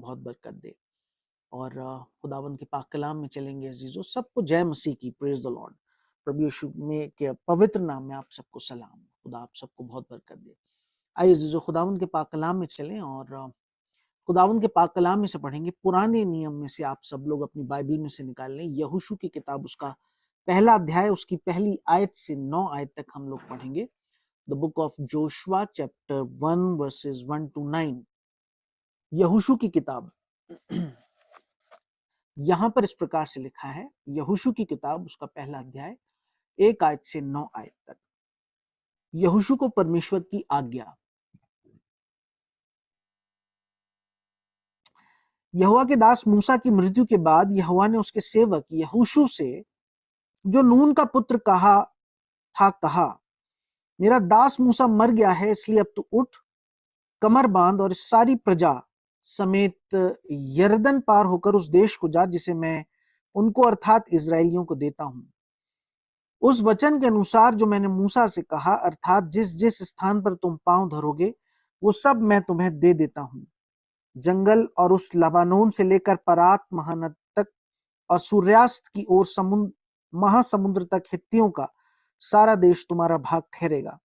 बहुत बरकत दे। और खुदावन के पाक कलाम में चलेंगे अजीजों। सबको जय मसीह की, प्रेज द लॉर्ड। प्रभु यीशु में के पवित्र नाम में आप सबको सलाम। खुदा आप सबको बहुत बरकत दे। आइए अजीजों, खुदावन के पाक कलाम में चलें और खुदावन के पाक कलाम में से पढ़ेंगे। पुराने नियम में से आप सब लोग अपनी बाइबल में से निकाल लें यहोशू की किताब, उसका पहला अध्याय, उसकी पहली आयत से 9 आयत तक हम लोग पढ़ेंगे। The book of Joshua chapter 1 versus 1 to 9। यहोशू की किताब यहां पर इस प्रकार से लिखा है। यहोशू की किताब, उसका पहला अध्याय, 1 आयत से 9 आयत तक। यहोशू को परमेश्वर की आज्ञा। यहोवा के दास मूसा की मृत्यु के बाद यहोवा ने उसके सेवक यहोशू से, जो नून का पुत्र कहा, मेरा दास मूसा मर गया है, इसलिए अब तू उठ, कमर बांध और इस सारी प्रजा समेत यरदन पार होकर उस देश को जा जिसे मैं उनको अर्थात इजराइलियों को देता हूं। उस वचन के अनुसार जो मैंने मूसा से कहा, अर्थात जिस जिस स्थान पर तुम पांव धरोगे वो सब मैं तुम्हें दे देता हूं। जंगल और उस लबानोन से लेकर परात महानद तक और सूर्यास्त की ओर महासमुद्र तक हित्तियों का सारा देश तुम्हारा भाग ठहरेगा।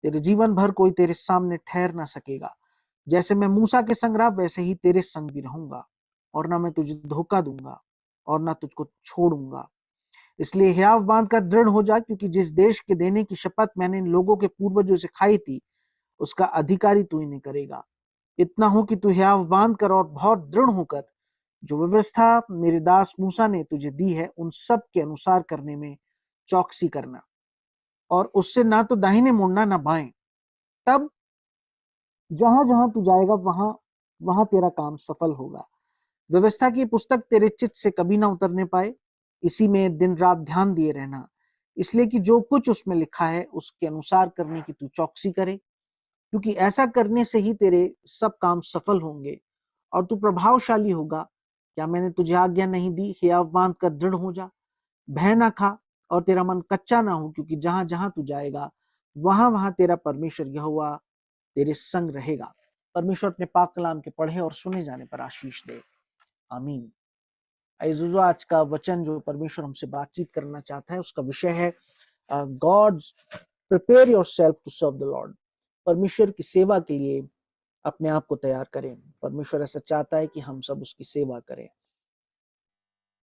तेरे जीवन भर कोई तेरे सामने ठहर ना सकेगा। जैसे मैं मूसा के संग रहा, वैसे ही तेरे संग भी रहूंगा, और ना मैं तुझे धोखा दूंगा और ना तुझको छोड़ूंगा। इसलिए हियाव बांध कर दृढ़ हो जा, क्योंकि जिस देश के देने की शपथ मैंने इन लोगों के पूर्वजों से खाई थी, उसका अधिकारी तू इन्हें करेगा। इतना हो कि तू हियाव बांध कर और बहुत दृढ़ होकर जो व्यवस्था मेरे दास मूसा ने तुझे दी है, उन सब के अनुसार करने में चौकसी करना, और उससे ना तो दाहिने मुड़ना ना बाएं। तब जहां जहां तू जाएगा वहां वहां तेरा काम सफल होगा। व्यवस्था की पुस्तक तेरे चित्त से कभी ना उतरने पाए, इसी में दिन रात ध्यान दिए रहना, इसलिए कि जो कुछ उसमें लिखा है उसके अनुसार करने की तू चौकसी करे, क्योंकि ऐसा करने से ही तेरे सब काम सफल होंगे और तू प्रभावशाली होगा। क्या मैंने तुझे आज्ञा नहीं दी? हियाव बांध कर दृढ़ हो जा, भय ना खा और तेरा मन कच्चा ना हो, क्योंकि जहां जहां तू जाएगा वहां वहां तेरा परमेश्वर यहोवा तेरे संग रहेगा। परमेश्वर अपने पाक कलाम के पढ़े और सुने जाने पर आशीष दे। आमीन। अज़ीज़ो, आज का वचन जो परमेश्वर हमसे बातचीत करना चाहता है, उसका विषय है God prepare yourself to serve the Lord. परमेश्वर की सेवा के लिए अपने आप को तैयार करें। परमेश्वर ऐसा चाहता है कि हम सब उसकी सेवा करें,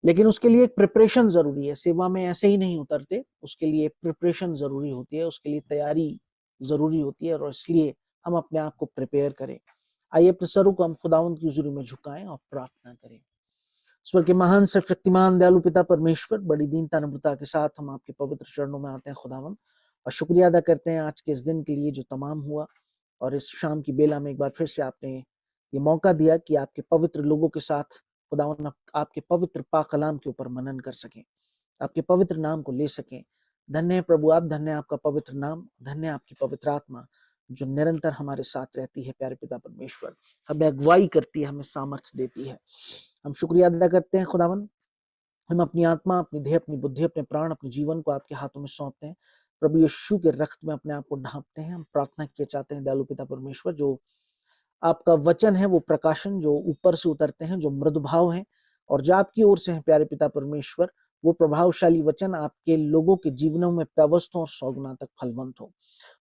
लेकिन उसके लिए एक प्रिपरेशन जरूरी है। सेवा में ऐसे ही नहीं उतरते, उसके लिए प्रिपरेशन जरूरी होती है, उसके लिए तैयारी जरूरी होती है, और इसलिए हम अपने आप को प्रिपेयर करें। आइए अपने सरों को हम खुदावंद की हुजूरी में झुकाएं और प्रार्थना करें। ईश्वर के महान सर्वशक्तिमान दयालु पिता परमेश्वर, बड़ी दीनता नम्रता के साथ हम आपके पवित्र चरणों में आते हैं खुदावन, और शुक्रिया अदा करते हैं आज के इस दिन के लिए जो तमाम हुआ, और इस शाम की बेला में एक बार फिर से आपने ये मौका दिया कि आपके पवित्र लोगों के साथ खुदावन आपके पवित्र पाक कलाम के ऊपर मनन कर सकें, आपके पवित्र नाम को ले सकें। धन्य है प्रभु आप, धन्य है आपका पवित्र नाम, धन्य है आपकी पवित्र आत्मा जो निरंतर हमारे साथ रहती है। प्यारे पिता परमेश्वर, हमें अगुवाई करती है, हमें सामर्थ्य देती है। हम शुक्रिया अदा करते हैं खुदावन। हम अपनी आत्मा, अपनी देह, अपनी बुद्धि, अपने प्राण, अपने जीवन को आपके हाथों में सौंपते हैं। प्रभु यीशु के रक्त में अपने आप को ढांपते हैं। हम प्रार्थना किए चाहते हैं दयालु पिता परमेश्वर, जो आपका वचन है वो प्रकाशन जो ऊपर से उतरते हैं, जो मृदुभाव है और जो आपकी ओर से है प्यारे पिता परमेश्वर, वो प्रभावशाली वचन आपके लोगों के जीवनों में व्यवस्थ हो और 100 गुना तक फलवंत हो।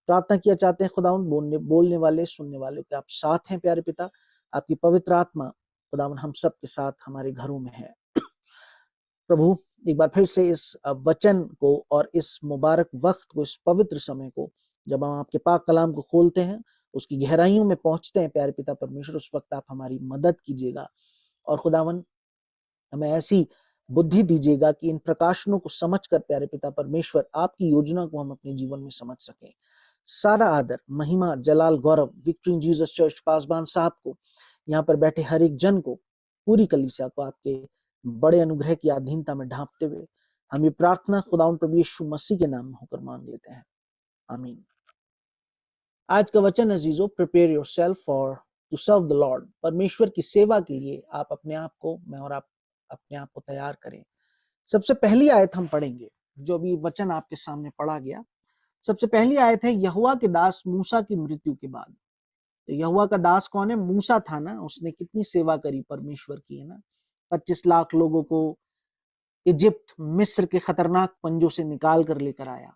प्रार्थना किया चाहते हैं खुदावन, बोलने वाले सुनने वाले के आप साथ हैं प्यारे पिता। आपकी पवित्र आत्मा खुदावन हम सब के साथ हमारे घरों में है। प्रभु एक बार फिर से इस वचन को और इस मुबारक वक्त को, इस पवित्र समय को, जब हम आपके पाक कलाम को खोलते हैं, उसकी गहराइयों में पहुंचते हैं प्यारे पिता परमेश्वर, उस वक्त आप हमारी मदद कीजिएगा। और खुदावन हमें ऐसी बुद्धि दीजिएगा कि इन प्रकाशनों को समझकर प्यारे पिता परमेश्वर आपकी योजना को हम अपने जीवन में समझ सकें। सारा आदर, महिमा, जलाल, गौरव विक्ट्री इन जीसस चर्च पासबान साहब को, यहाँ पर बैठे हर एक जन को, पूरी कलीसिया को आपके बड़े अनुग्रह की अधीनता में ढांपते हुए हम ये प्रार्थना खुदावंद प्रभु यीशु मसीह के नाम में होकर मांग लेते हैं। आमीन। आज का वचन अजीजों, prepare yourself for to serve the Lord. परमेश्वर की सेवा के लिए आप अपने आप को, मैं और आप अपने आप को तैयार करें। सबसे पहली आयत हम पढ़ेंगे, जो अभी वचन आपके सामने पढ़ा गया। सबसे पहली आयत है यहोवा के दास मूसा की मृत्यु के बाद। तो यहोवा का दास कौन है? मूसा था ना, उसने कितनी सेवा करी परमेश्वर की, है ना। 25 लाख लोगों को इजिप्ट, मिस्र के खतरनाक पंजों से निकाल कर लेकर आया।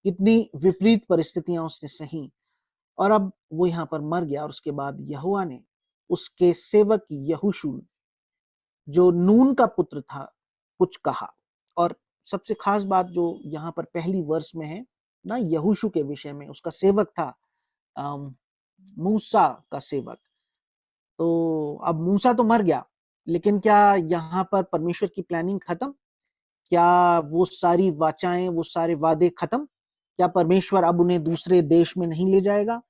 कितनी विपरीत परिस्थितियां उसने सही, और अब वो यहाँ पर मर गया। और उसके बाद यहोवा ने उसके सेवक यहोशू, जो नून का पुत्र था, कुछ कहा। और सबसे खास बात जो यहाँ पर पहली वर्ष में है ना, यहोशू के विषय में, उसका सेवक था मूसा का सेवक। तो अब मूसा तो मर गया, लेकिन क्या यहाँ पर परमेश्वर की प्लानिंग खत्म? क्या वो सारी वाचाएं, वो सारे वादे खत्म? क्या परमेश्वर अब उन्हें दूसरे देश में नहीं ले जाएगा?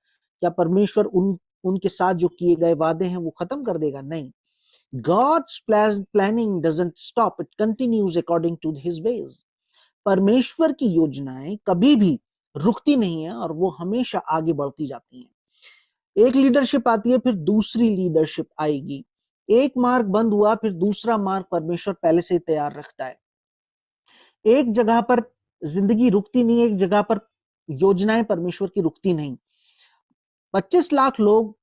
क्या परमेश्वर उनके साथ जो किए गए वादे हैं वो खत्म कर देगा? नहीं। God's planning doesn't stop, it continues according to his ways. परमेश्वर की योजनाएं कभी भी रुकती नहीं है और वो हमेशा आगे बढ़ती जाती हैं। एक लीडरशिप आती है, फिर दूसरी लीडरशिप आएगी। एक मार्ग बंद हुआ, फिर दूसरा मार्ग परमेश्वर पहले से ही तैयार रखता है। एक जगह पर जिंदगी रुकती नहीं, एक जगह पर योजनाएं परमेश्वर की रुकती नहीं। 25 लाख लोग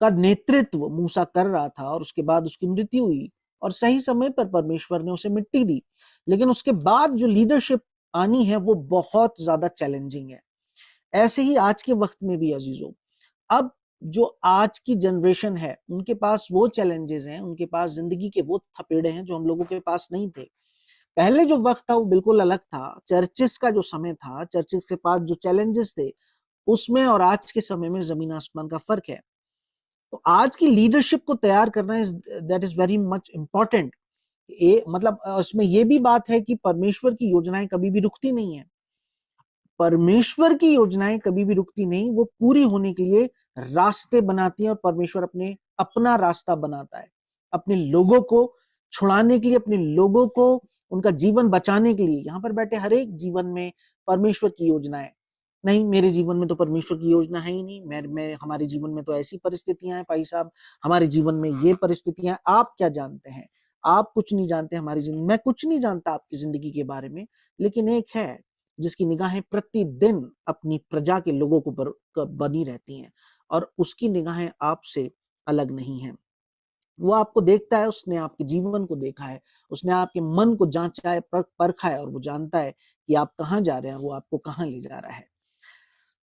का नेतृत्व मूसा कर रहा था, और उसके बाद उसकी मृत्यु हुई, और सही समय पर परमेश्वर ने उसे मिट्टी दी। लेकिन उसके बाद जो लीडरशिप आनी है वो बहुत ज्यादा चैलेंजिंग है। ऐसे ही आज के वक्त में भी अजीजों, अब जो आज की जनरेशन है उनके पास वो चैलेंजेस हैं, उनके पास जिंदगी के वो थपेड़े हैं जो हम लोगों के पास नहीं थे। पहले जो वक्त था वो बिल्कुल अलग था। चर्चिस का जो समय था, चर्चिस के पास जो चैलेंजेस थे, उसमें और आज के समय में जमीन आसमान का फर्क है। तो आज की लीडरशिप को तैयार करना that is very much important. मतलब इसमें यह भी बात है कि परमेश्वर की योजनाएं कभी भी रुकती नहीं है। परमेश्वर की योजनाएं कभी भी रुकती नहीं, वो पूरी होने के लिए रास्ते बनाती हैं, और परमेश्वर अपना रास्ता बनाता है अपने लोगों को छुड़ाने के लिए, अपने लोगों को उनका जीवन बचाने के लिए। यहाँ पर बैठे हर एक जीवन में परमेश्वर की योजनाएं। नहीं, मेरे जीवन में तो परमेश्वर की योजना है ही नहीं, मैं हमारे जीवन में तो ऐसी परिस्थितियां हैं भाई साहब, हमारे जीवन में ये परिस्थितियां, आप क्या जानते हैं? आप कुछ नहीं जानते हमारी जिंदगी, मैं कुछ नहीं जानता आपकी जिंदगी के बारे में। लेकिन एक है जिसकी निगाहें प्रतिदिन अपनी प्रजा के लोगों को बनी रहती हैं, और उसकी निगाहें आपसे अलग नहीं है। वो आपको देखता है, उसने आपके जीवन को देखा है, उसने आपके मन को जांचा है, परखा है, और वो जानता है कि आप कहां जा रहे हैं, वो आपको कहां ले जा रहा है।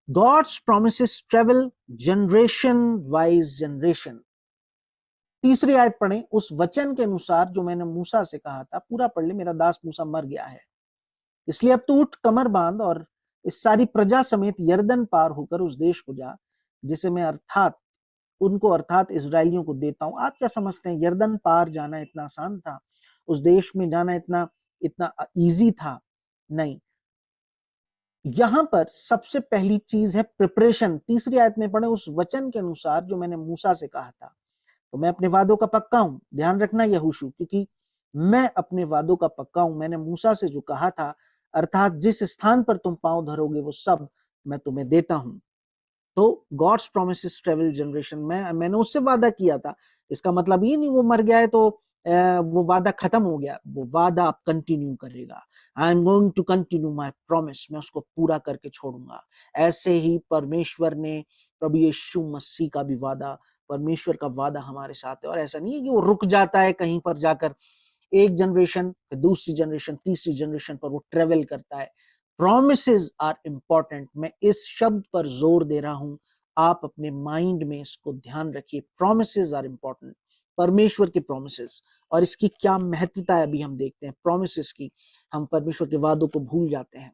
God's promises travel generation wise generation। तीसरी आयत पढ़ें। उस वचन के अनुसार जो मैंने मूसा से कहा था, पूरा पढ़ ले, मेरा दास मूसा मर गया है, इसलिए अब तू उठ, कमर बांध, और इस सारी प्रजा समेत यर्दन पार होकर उस देश को जा जिसे मैं अर्थात इजरायलियों को देता हूं। आप क्या समझते हैं यर्दन पार जाना इतना आसान था? उस देश में जाना इतना इतना इजी था? नहीं। यहां पर सबसे पहली चीज है प्रिपरेशन। तीसरी आयत में पढ़े, उस वचन के अनुसार जो मैंने मूसा से कहा था। तो मैं अपने वादों का पक्का हूं, ध्यान रखना यहोशू, क्योंकि मैं अपने वादों का पक्का हूं। मैंने मूसा से जो कहा था, अर्थात जिस स्थान पर तुम पांव धरोगे वो सब मैं तुम्हें देता हूं। तो गॉड्स प्रोमिसेस ट्रेवल जनरेशन, मैंने उससे वादा किया था। इसका मतलब ये नहीं वो मर गया है तो वो वादा खत्म हो गया। वो वादा आप कंटिन्यू करेगा। I am going to continue my promise, मैं उसको पूरा करके छोड़ूंगा। ऐसे ही परमेश्वर ने, प्रभु यीशु मसीह का भी वादा, परमेश्वर का वादा हमारे साथ है। और ऐसा नहीं है कि वो रुक जाता है कहीं पर जाकर, एक जनरेशन, दूसरी जनरेशन, तीसरी जनरेशन पर वो ट्रेवल करता है। Promises are important. मैं इस शब्द पर जोर दे रहा हूं, आप अपने माइंड में इसको ध्यान रखिए। प्रोमिसेस आर इंपॉर्टेंट, परमेश्वर के प्रोमिसेस। और इसकी क्या महत्वता है अभी हम देखते हैं प्रोमिसेस की। हम परमेश्वर के वादों को भूल जाते हैं।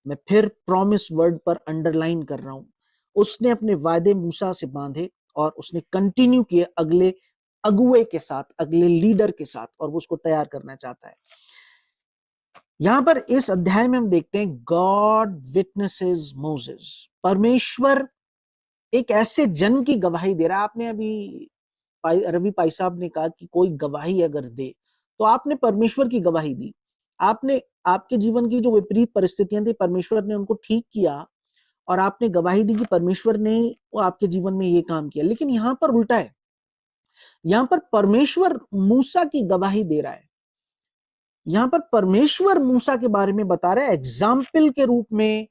मैं फिर प्रॉमिस वर्ड पर अंडरलाइन कर रहा हूं। उसने अपने वादे मूसा से बांधे और उसने कंटिन्यू किए अगले अगुए के साथ, अगले लीडर के साथ, और वो उसको तैयार करना चाहता है। यहां पर इस अध्याय में हम देखते हैं गॉड विटनेसेस मोसेस। परमेश्वर एक ऐसे जन की गवाही दे रहा है। आपने अभी रवि पाई साहब ने कहा कि कोई गवाही अगर दे, तो आपने परमेश्वर की गवाही दी। आपने आपके जीवन की जो विपरीत परिस्थितियां थी, परमेश्वर ने उनको ठीक किया, और आपने गवाही दी कि परमेश्वर ने वो आपके जीवन में ये काम किया। लेकिन यहां पर उल्टा है। यहां पर परमेश्वर मूसा की गवाही दे रहा है। यहां पर परमेश्वर मूसा के बारे में बता रहा है, एग्जाम्पल के रूप में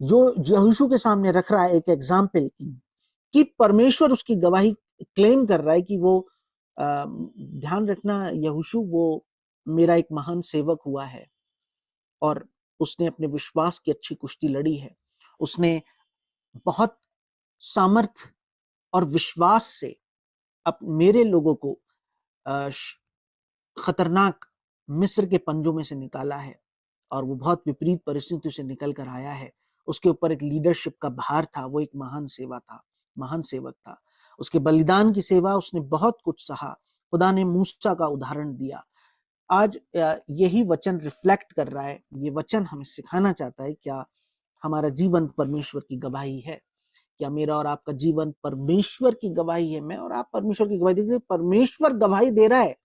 जो यहोशू के सामने रख रहा है एक एग्जाम्पल कि परमेश्वर उसकी गवाही क्लेम कर रहा है कि वो ध्यान रखना यहोशू वो मेरा एक महान सेवक हुआ है और उसने अपने विश्वास की अच्छी कुश्ती लड़ी है। उसने बहुत सामर्थ और विश्वास से मेरे लोगों को खतरनाक मिस्र के पंजों में से निकाला है और वो बहुत विपरीत परिस्थितियों से निकल कर आया है। उसके ऊपर एक लीडरशिप का भार था, वो एक महान सेवा था, महान सेवक था। उसके बलिदान की सेवा, उसने बहुत कुछ सहा। खुदा ने मूसा का उदाहरण दिया। आज यही वचन रिफ्लेक्ट कर रहा है, ये वचन हमें सिखाना चाहता है क्या हमारा जीवन परमेश्वर की गवाही है? क्या मेरा और आपका जीवन परमेश्वर की गवाही है? मैं और आप परमेश्वर की गवाही देखिए, परमेश्वर गवाही दे रहा है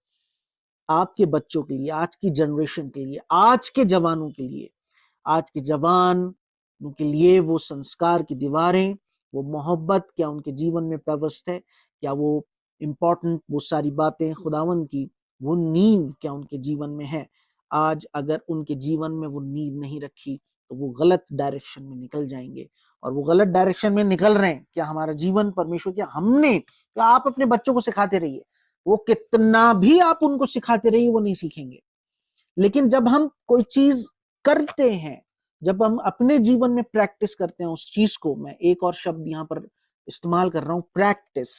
आपके बच्चों के लिए, आज की जनरेशन के लिए, आज के जवानों के लिए। आज के जवान के लिए वो संस्कार की दीवारें, वो मोहब्बत क्या उनके जीवन में व्यवस्थ है? क्या वो इम्पोर्टेंट वो सारी बातें खुदावन की वो नींव क्या उनके जीवन में है? आज अगर उनके जीवन में वो नींव नहीं रखी तो वो गलत डायरेक्शन में निकल जाएंगे और वो गलत डायरेक्शन में निकल रहे हैं। क्या हमारा जीवन परमेश्वर क्या हमने क्या आप अपने बच्चों को सिखाते रहिए, वो कितना भी आप उनको सिखाते रहिए वो नहीं सीखेंगे। लेकिन जब हम कोई चीज करते हैं, जब हम अपने जीवन में प्रैक्टिस करते हैं उस चीज को, मैं एक और शब्द यहां पर इस्तेमाल कर रहा हूं, प्रैक्टिस।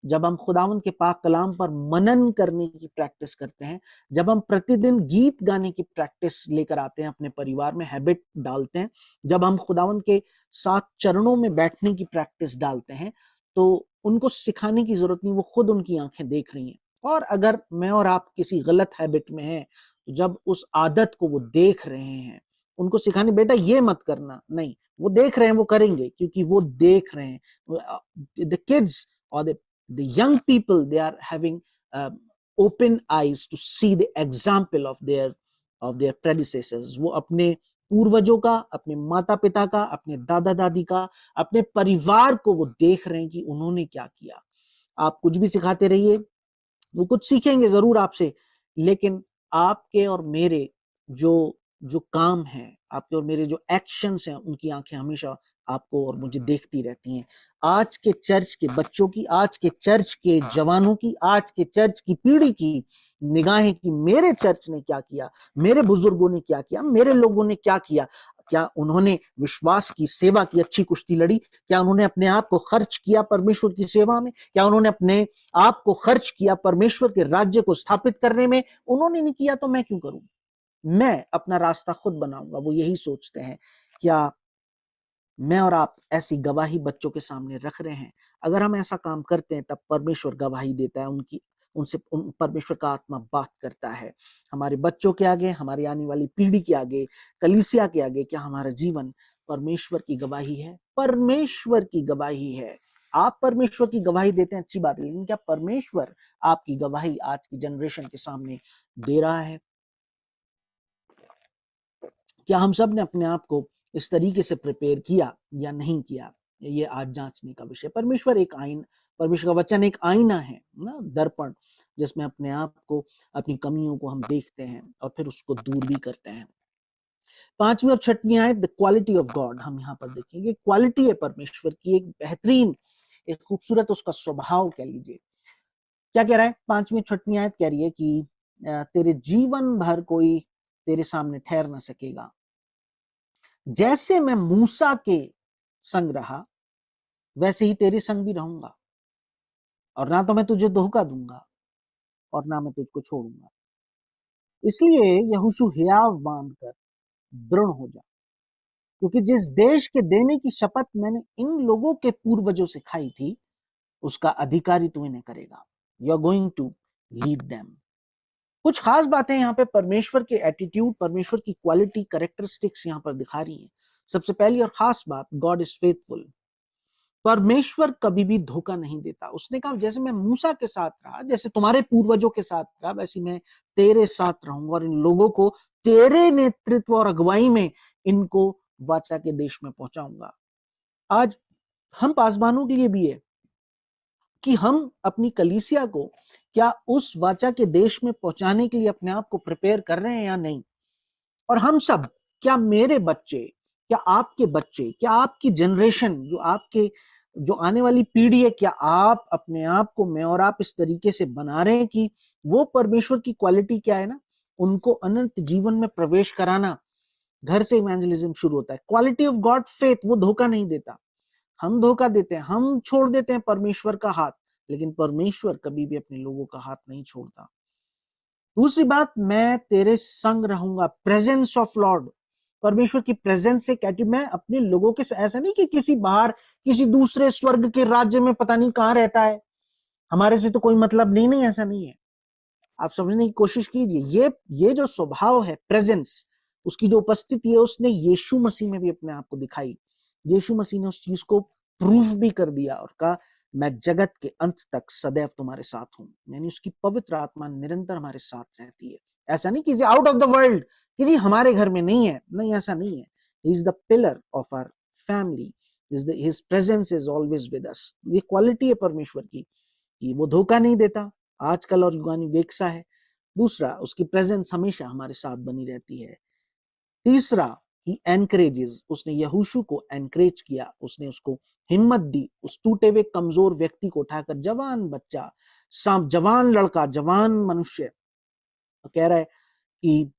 जब हम खुदावंद के पाक कलाम पर मनन करने की प्रैक्टिस करते हैं, जब हम प्रतिदिन गीत गाने की प्रैक्टिस लेकर आते हैं, अपने परिवार में हैबिट डालते हैं, जब हम खुदावंद के साथ चरणों में बैठने की प्रैक्टिस डालते हैं, तो उनको सिखाने की जरूरत नहीं, वो खुद उनकी आंखें देख रही हैं। और अगर मैं और आप किसी गलत हैबिट में हैं, जब उस आदत को वो देख रहे हैं, उनको सिखाने बेटा ये मत करना, नहीं, वो देख रहे हैं, वो करेंगे क्योंकि वो देख रहे हैं। द किड्स और the young people, they are having open eyes to see the example of their predecessors. वो अपने पूर्वजों का, अपने माता पिता का, अपने दादा दादी का, अपने परिवार को वो देख रहे हैं कि उन्होंने क्या किया। आप कुछ भी सिखाते रहिए, वो कुछ सीखेंगे जरूर आपसे, लेकिन आपके और मेरे जो जो काम है, आपके और मेरे जो एक्शंस हैं, उनकी आंखें हमेशा आपको और मुझे देखती रहती हैं। आज के चर्च के बच्चों की, आज के चर्च के जवानों की, आज के चर्च की पीढ़ी की निगाहें कि मेरे चर्च ने क्या किया, मेरे बुजुर्गों ने क्या किया, मेरे लोगों ने क्या किया। क्या उन्होंने विश्वास की सेवा की अच्छी कुश्ती लड़ी? क्या उन्होंने अपने आप को खर्च किया परमेश्वर की सेवा में? क्या उन्होंने अपने आपको खर्च किया परमेश्वर के राज्य को स्थापित करने में? उन्होंने नहीं किया तो मैं क्यों करूं? मैं अपना रास्ता खुद बनाऊंगा, वो यही सोचते हैं। क्या मैं और आप ऐसी गवाही बच्चों के सामने रख रहे हैं? अगर हम ऐसा काम करते हैं तब परमेश्वर गवाही देता है, उनकी उनसे परमेश्वर का आत्मा बात करता है। हमारे बच्चों के आगे, हमारी आने वाली पीढ़ी के आगे, कलीसिया के आगे, क्या हमारा जीवन परमेश्वर की गवाही है? परमेश्वर की गवाही है। आप परमेश्वर की गवाही देते हैं, अच्छी बात है, लेकिन क्या परमेश्वर आपकी गवाही आज की जनरेशन के सामने दे रहा है? क्या हम सब ने अपने आप को इस तरीके से प्रिपेयर किया या नहीं किया? ये आज जांचने का विषय। परमेश्वर का वचन एक आईना है ना, दर्पण, जिसमें अपने आप को, अपनी कमियों को हम देखते हैं और फिर उसको दूर भी करते हैं। 5वीं और 6वीं आयत, द क्वालिटी ऑफ गॉड, हम यहाँ पर देखेंगे क्वालिटी है परमेश्वर की, एक बेहतरीन, एक खूबसूरत उसका स्वभाव कह लीजिए। क्या कह रहा है? 5वीं 6वीं आयत कह रही है कि तेरे जीवन भर कोई तेरे सामने ठहर ना सकेगा। जैसे मैं मूसा के संग रहा, वैसे ही तेरे संग भी रहूंगा, और ना तो मैं तुझे धोखा दूंगा और ना मैं तुझको छोड़ूंगा। इसलिए यहोशू हियाव बांधकर दृढ़ हो जा, क्योंकि जिस देश के देने की शपथ मैंने इन लोगों के पूर्वजों से खाई थी, उसका अधिकारी तू इन्हें करेगा। You are going to lead them. कुछ खास बातें यहाँ पे परमेश्वर के एटीट्यूड, परमेश्वर की क्वालिटी, कैरेक्टरिस्टिक्स यहाँ पर दिखा रही हैं। सबसे पहली और खास बात, गॉड इज फेथफुल। परमेश्वर कभी भी धोखा नहीं देता। उसने कहा जैसे मैं मूसा के साथ रहा, जैसे तुम्हारे पूर्वजों के साथ रहा, वैसे मैं तेरे साथ रहूंगा और इन लोगों को तेरे नेतृत्व और अगुवाई में इनको वाचा के देश में पहुंचाऊंगा। आज हम पासबानों के लिए भी है कि हम अपनी कलीसिया को क्या उस वाचा के देश में पहुंचाने के लिए अपने आप को प्रिपेयर कर रहे हैं या नहीं। और हम सब, क्या मेरे बच्चे, क्या आपके बच्चे, क्या आपकी जनरेशन, जो आने वाली पीढ़ी है, क्या आप अपने आप को, मैं और आप इस तरीके से बना रहे हैं कि वो परमेश्वर की क्वालिटी क्या है ना, उनको अनंत जीवन में प्रवेश कराना। घर से इवेंजलिज्म शुरू होता है। क्वालिटी ऑफ गॉड फेथ, वो धोखा नहीं देता। हम धोखा देते हैं, हम छोड़ देते हैं परमेश्वर का हाथ, लेकिन परमेश्वर कभी भी अपने लोगों का हाथ नहीं छोड़ता। दूसरी बात, मैं तेरे संग रहूंगा, प्रेजेंस ऑफ लॉर्ड। परमेश्वर की प्रेजेंस से कहती, मैं अपने लोगों के, ऐसा नहीं कि किसी बाहर, किसी दूसरे स्वर्ग के राज्य में पता नहीं कहां रहता है, हमारे से तो कोई मतलब नहीं। नहीं, ऐसा नहीं है। आप समझने की कोशिश कीजिए, ये जो स्वभाव है, प्रेजेंस, उसकी जो उपस्थिति है, उसने यीशु मसीह में भी अपने आप को दिखाई। यीशु मसीह ने उस चीज को प्रूफ भी कर दिया और कहा, मैं जगत के अंत तक सदैव तुम्हारे साथ हूं। यानी उसकी पवित्र आत्मा निरंतर हमारे साथ रहती है। ऐसा नहीं कि आउट ऑफ द वर्ल्ड, कि जी हमारे घर में नहीं है, नहीं, ऐसा नहीं है। He is the pillar of our family, his presence is always with us. ये क्वालिटी है परमेश्वर की कि वो धोखा नहीं देता, आजकल और युगानुयुग एक सा है। दूसरा, उसकी प्रेजेंस हमेशा हमारे साथ बनी रहती है। तीसरा, ही एनकरेजेस, उसने यहोशू को एनकरेज किया, उसने उसको हिम्मत दी। उस टूटे हुए कमजोर व्यक्ति को उठाकर जवान बच्चा, जवान लड़का, जवान मनुष्य कह रहा है कि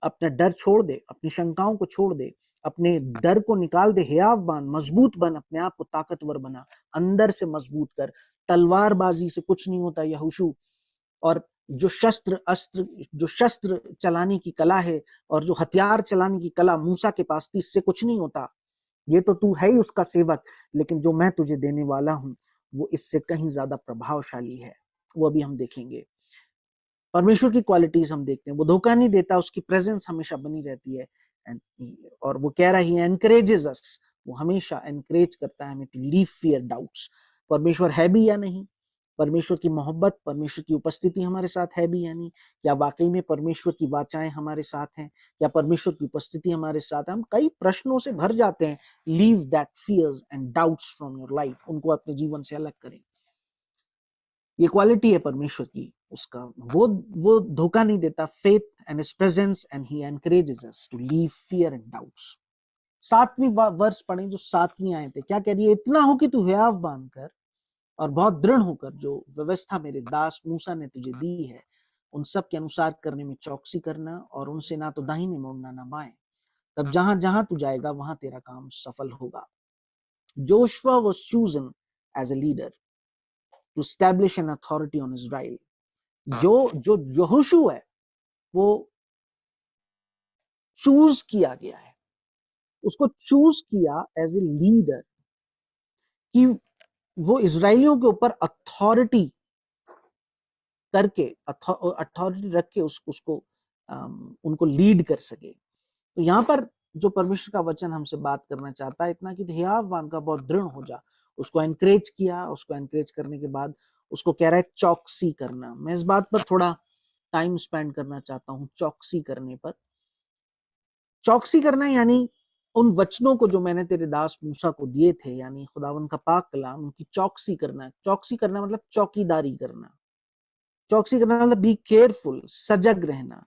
अपना डर छोड़ दे, अपनी शंकाओं को छोड़ दे, अपने डर को निकाल दे, हियाव बन, मजबूत बन, अपने आप को ताकतवर बना, अंदर से मजबूत कर। तलवारबाजी से कुछ नहीं होता यहोशू। और जो शस्त्र चलाने की कला है और जो हथियार चलाने की कला मूसा के पास थी, इससे कुछ नहीं होता। ये तो तू है ही उसका सेवक, लेकिन जो मैं तुझे देने वाला हूं वो इससे कहीं ज्यादा प्रभावशाली है। वो अभी हम देखेंगे। परमेश्वर की क्वालिटीज हम देखते हैं, वो धोखा नहीं देता, उसकी प्रेजेंस हमेशा बनी रहती है। और वो कह रहा है, एनकरेजेस अस, वो हमेशा एनकरेज करता है हमें टू लीव फियर डाउट्स। परमेश्वर है भी या नहीं, परमेश्वर की मोहब्बत, परमेश्वर की उपस्थिति हमारे साथ है भी या नहीं, क्या वाकई में परमेश्वर की वाचाएं हमारे साथ हैं, क्या परमेश्वर की उपस्थिति हमारे साथ है। हम कई प्रश्नों से भर जाते हैं। Leave that fears and doubts from your life, उनको अपने जीवन से अलग करें। ये क्वालिटी है परमेश्वर की, उसका वो धोखा नहीं देता। Faith and his presence and he encourages us to leave fear and doubts. 7वीं वर्ष पढ़े, जो 7वीं आए थे, क्या कह रही है, इतना हो कि तू हियाव बांधकर और बहुत दृढ़ होकर जो व्यवस्था मेरे दास मूसा ने तुझे दी है, उन सब के अनुसार करने में चौकसी करना, और उनसे ना तो दाहिने मुड़ना ना बाएं। तब जहां जहां तू जाएगा वहां तेरा काम सफल होगा। Joshua was chosen as a leader to establish an authority on Israel. जो यहोशू है, वो चूज किया गया है, उसको चूज किया एज ए लीडर कि वो इजरायलियों के ऊपर अथॉरिटी करके, अथॉरिटी रख के उसको उनको लीड कर सके। तो यहाँ पर जो परमेश्वर का वचन हमसे बात करना चाहता है, इतना कि हियावान का बहुत दृढ़ हो जा। उसको एनकरेज किया, उसको एनकरेज करने के बाद उसको कह रहा है चौकसी करना। मैं इस बात पर थोड़ा टाइम स्पेंड करना चाहता हूँ। चौकसी करने पर, चौकसी करना यानी उन वचनों को जो मैंने तेरे दास मूसा को दिए थे, यानी खुदावन का पाक कलाम, उनकी चौकसी करना। चौकसी करना मतलब चौकीदारी करना। चौकसी करना मतलब बी केयरफुल, सजग रहना,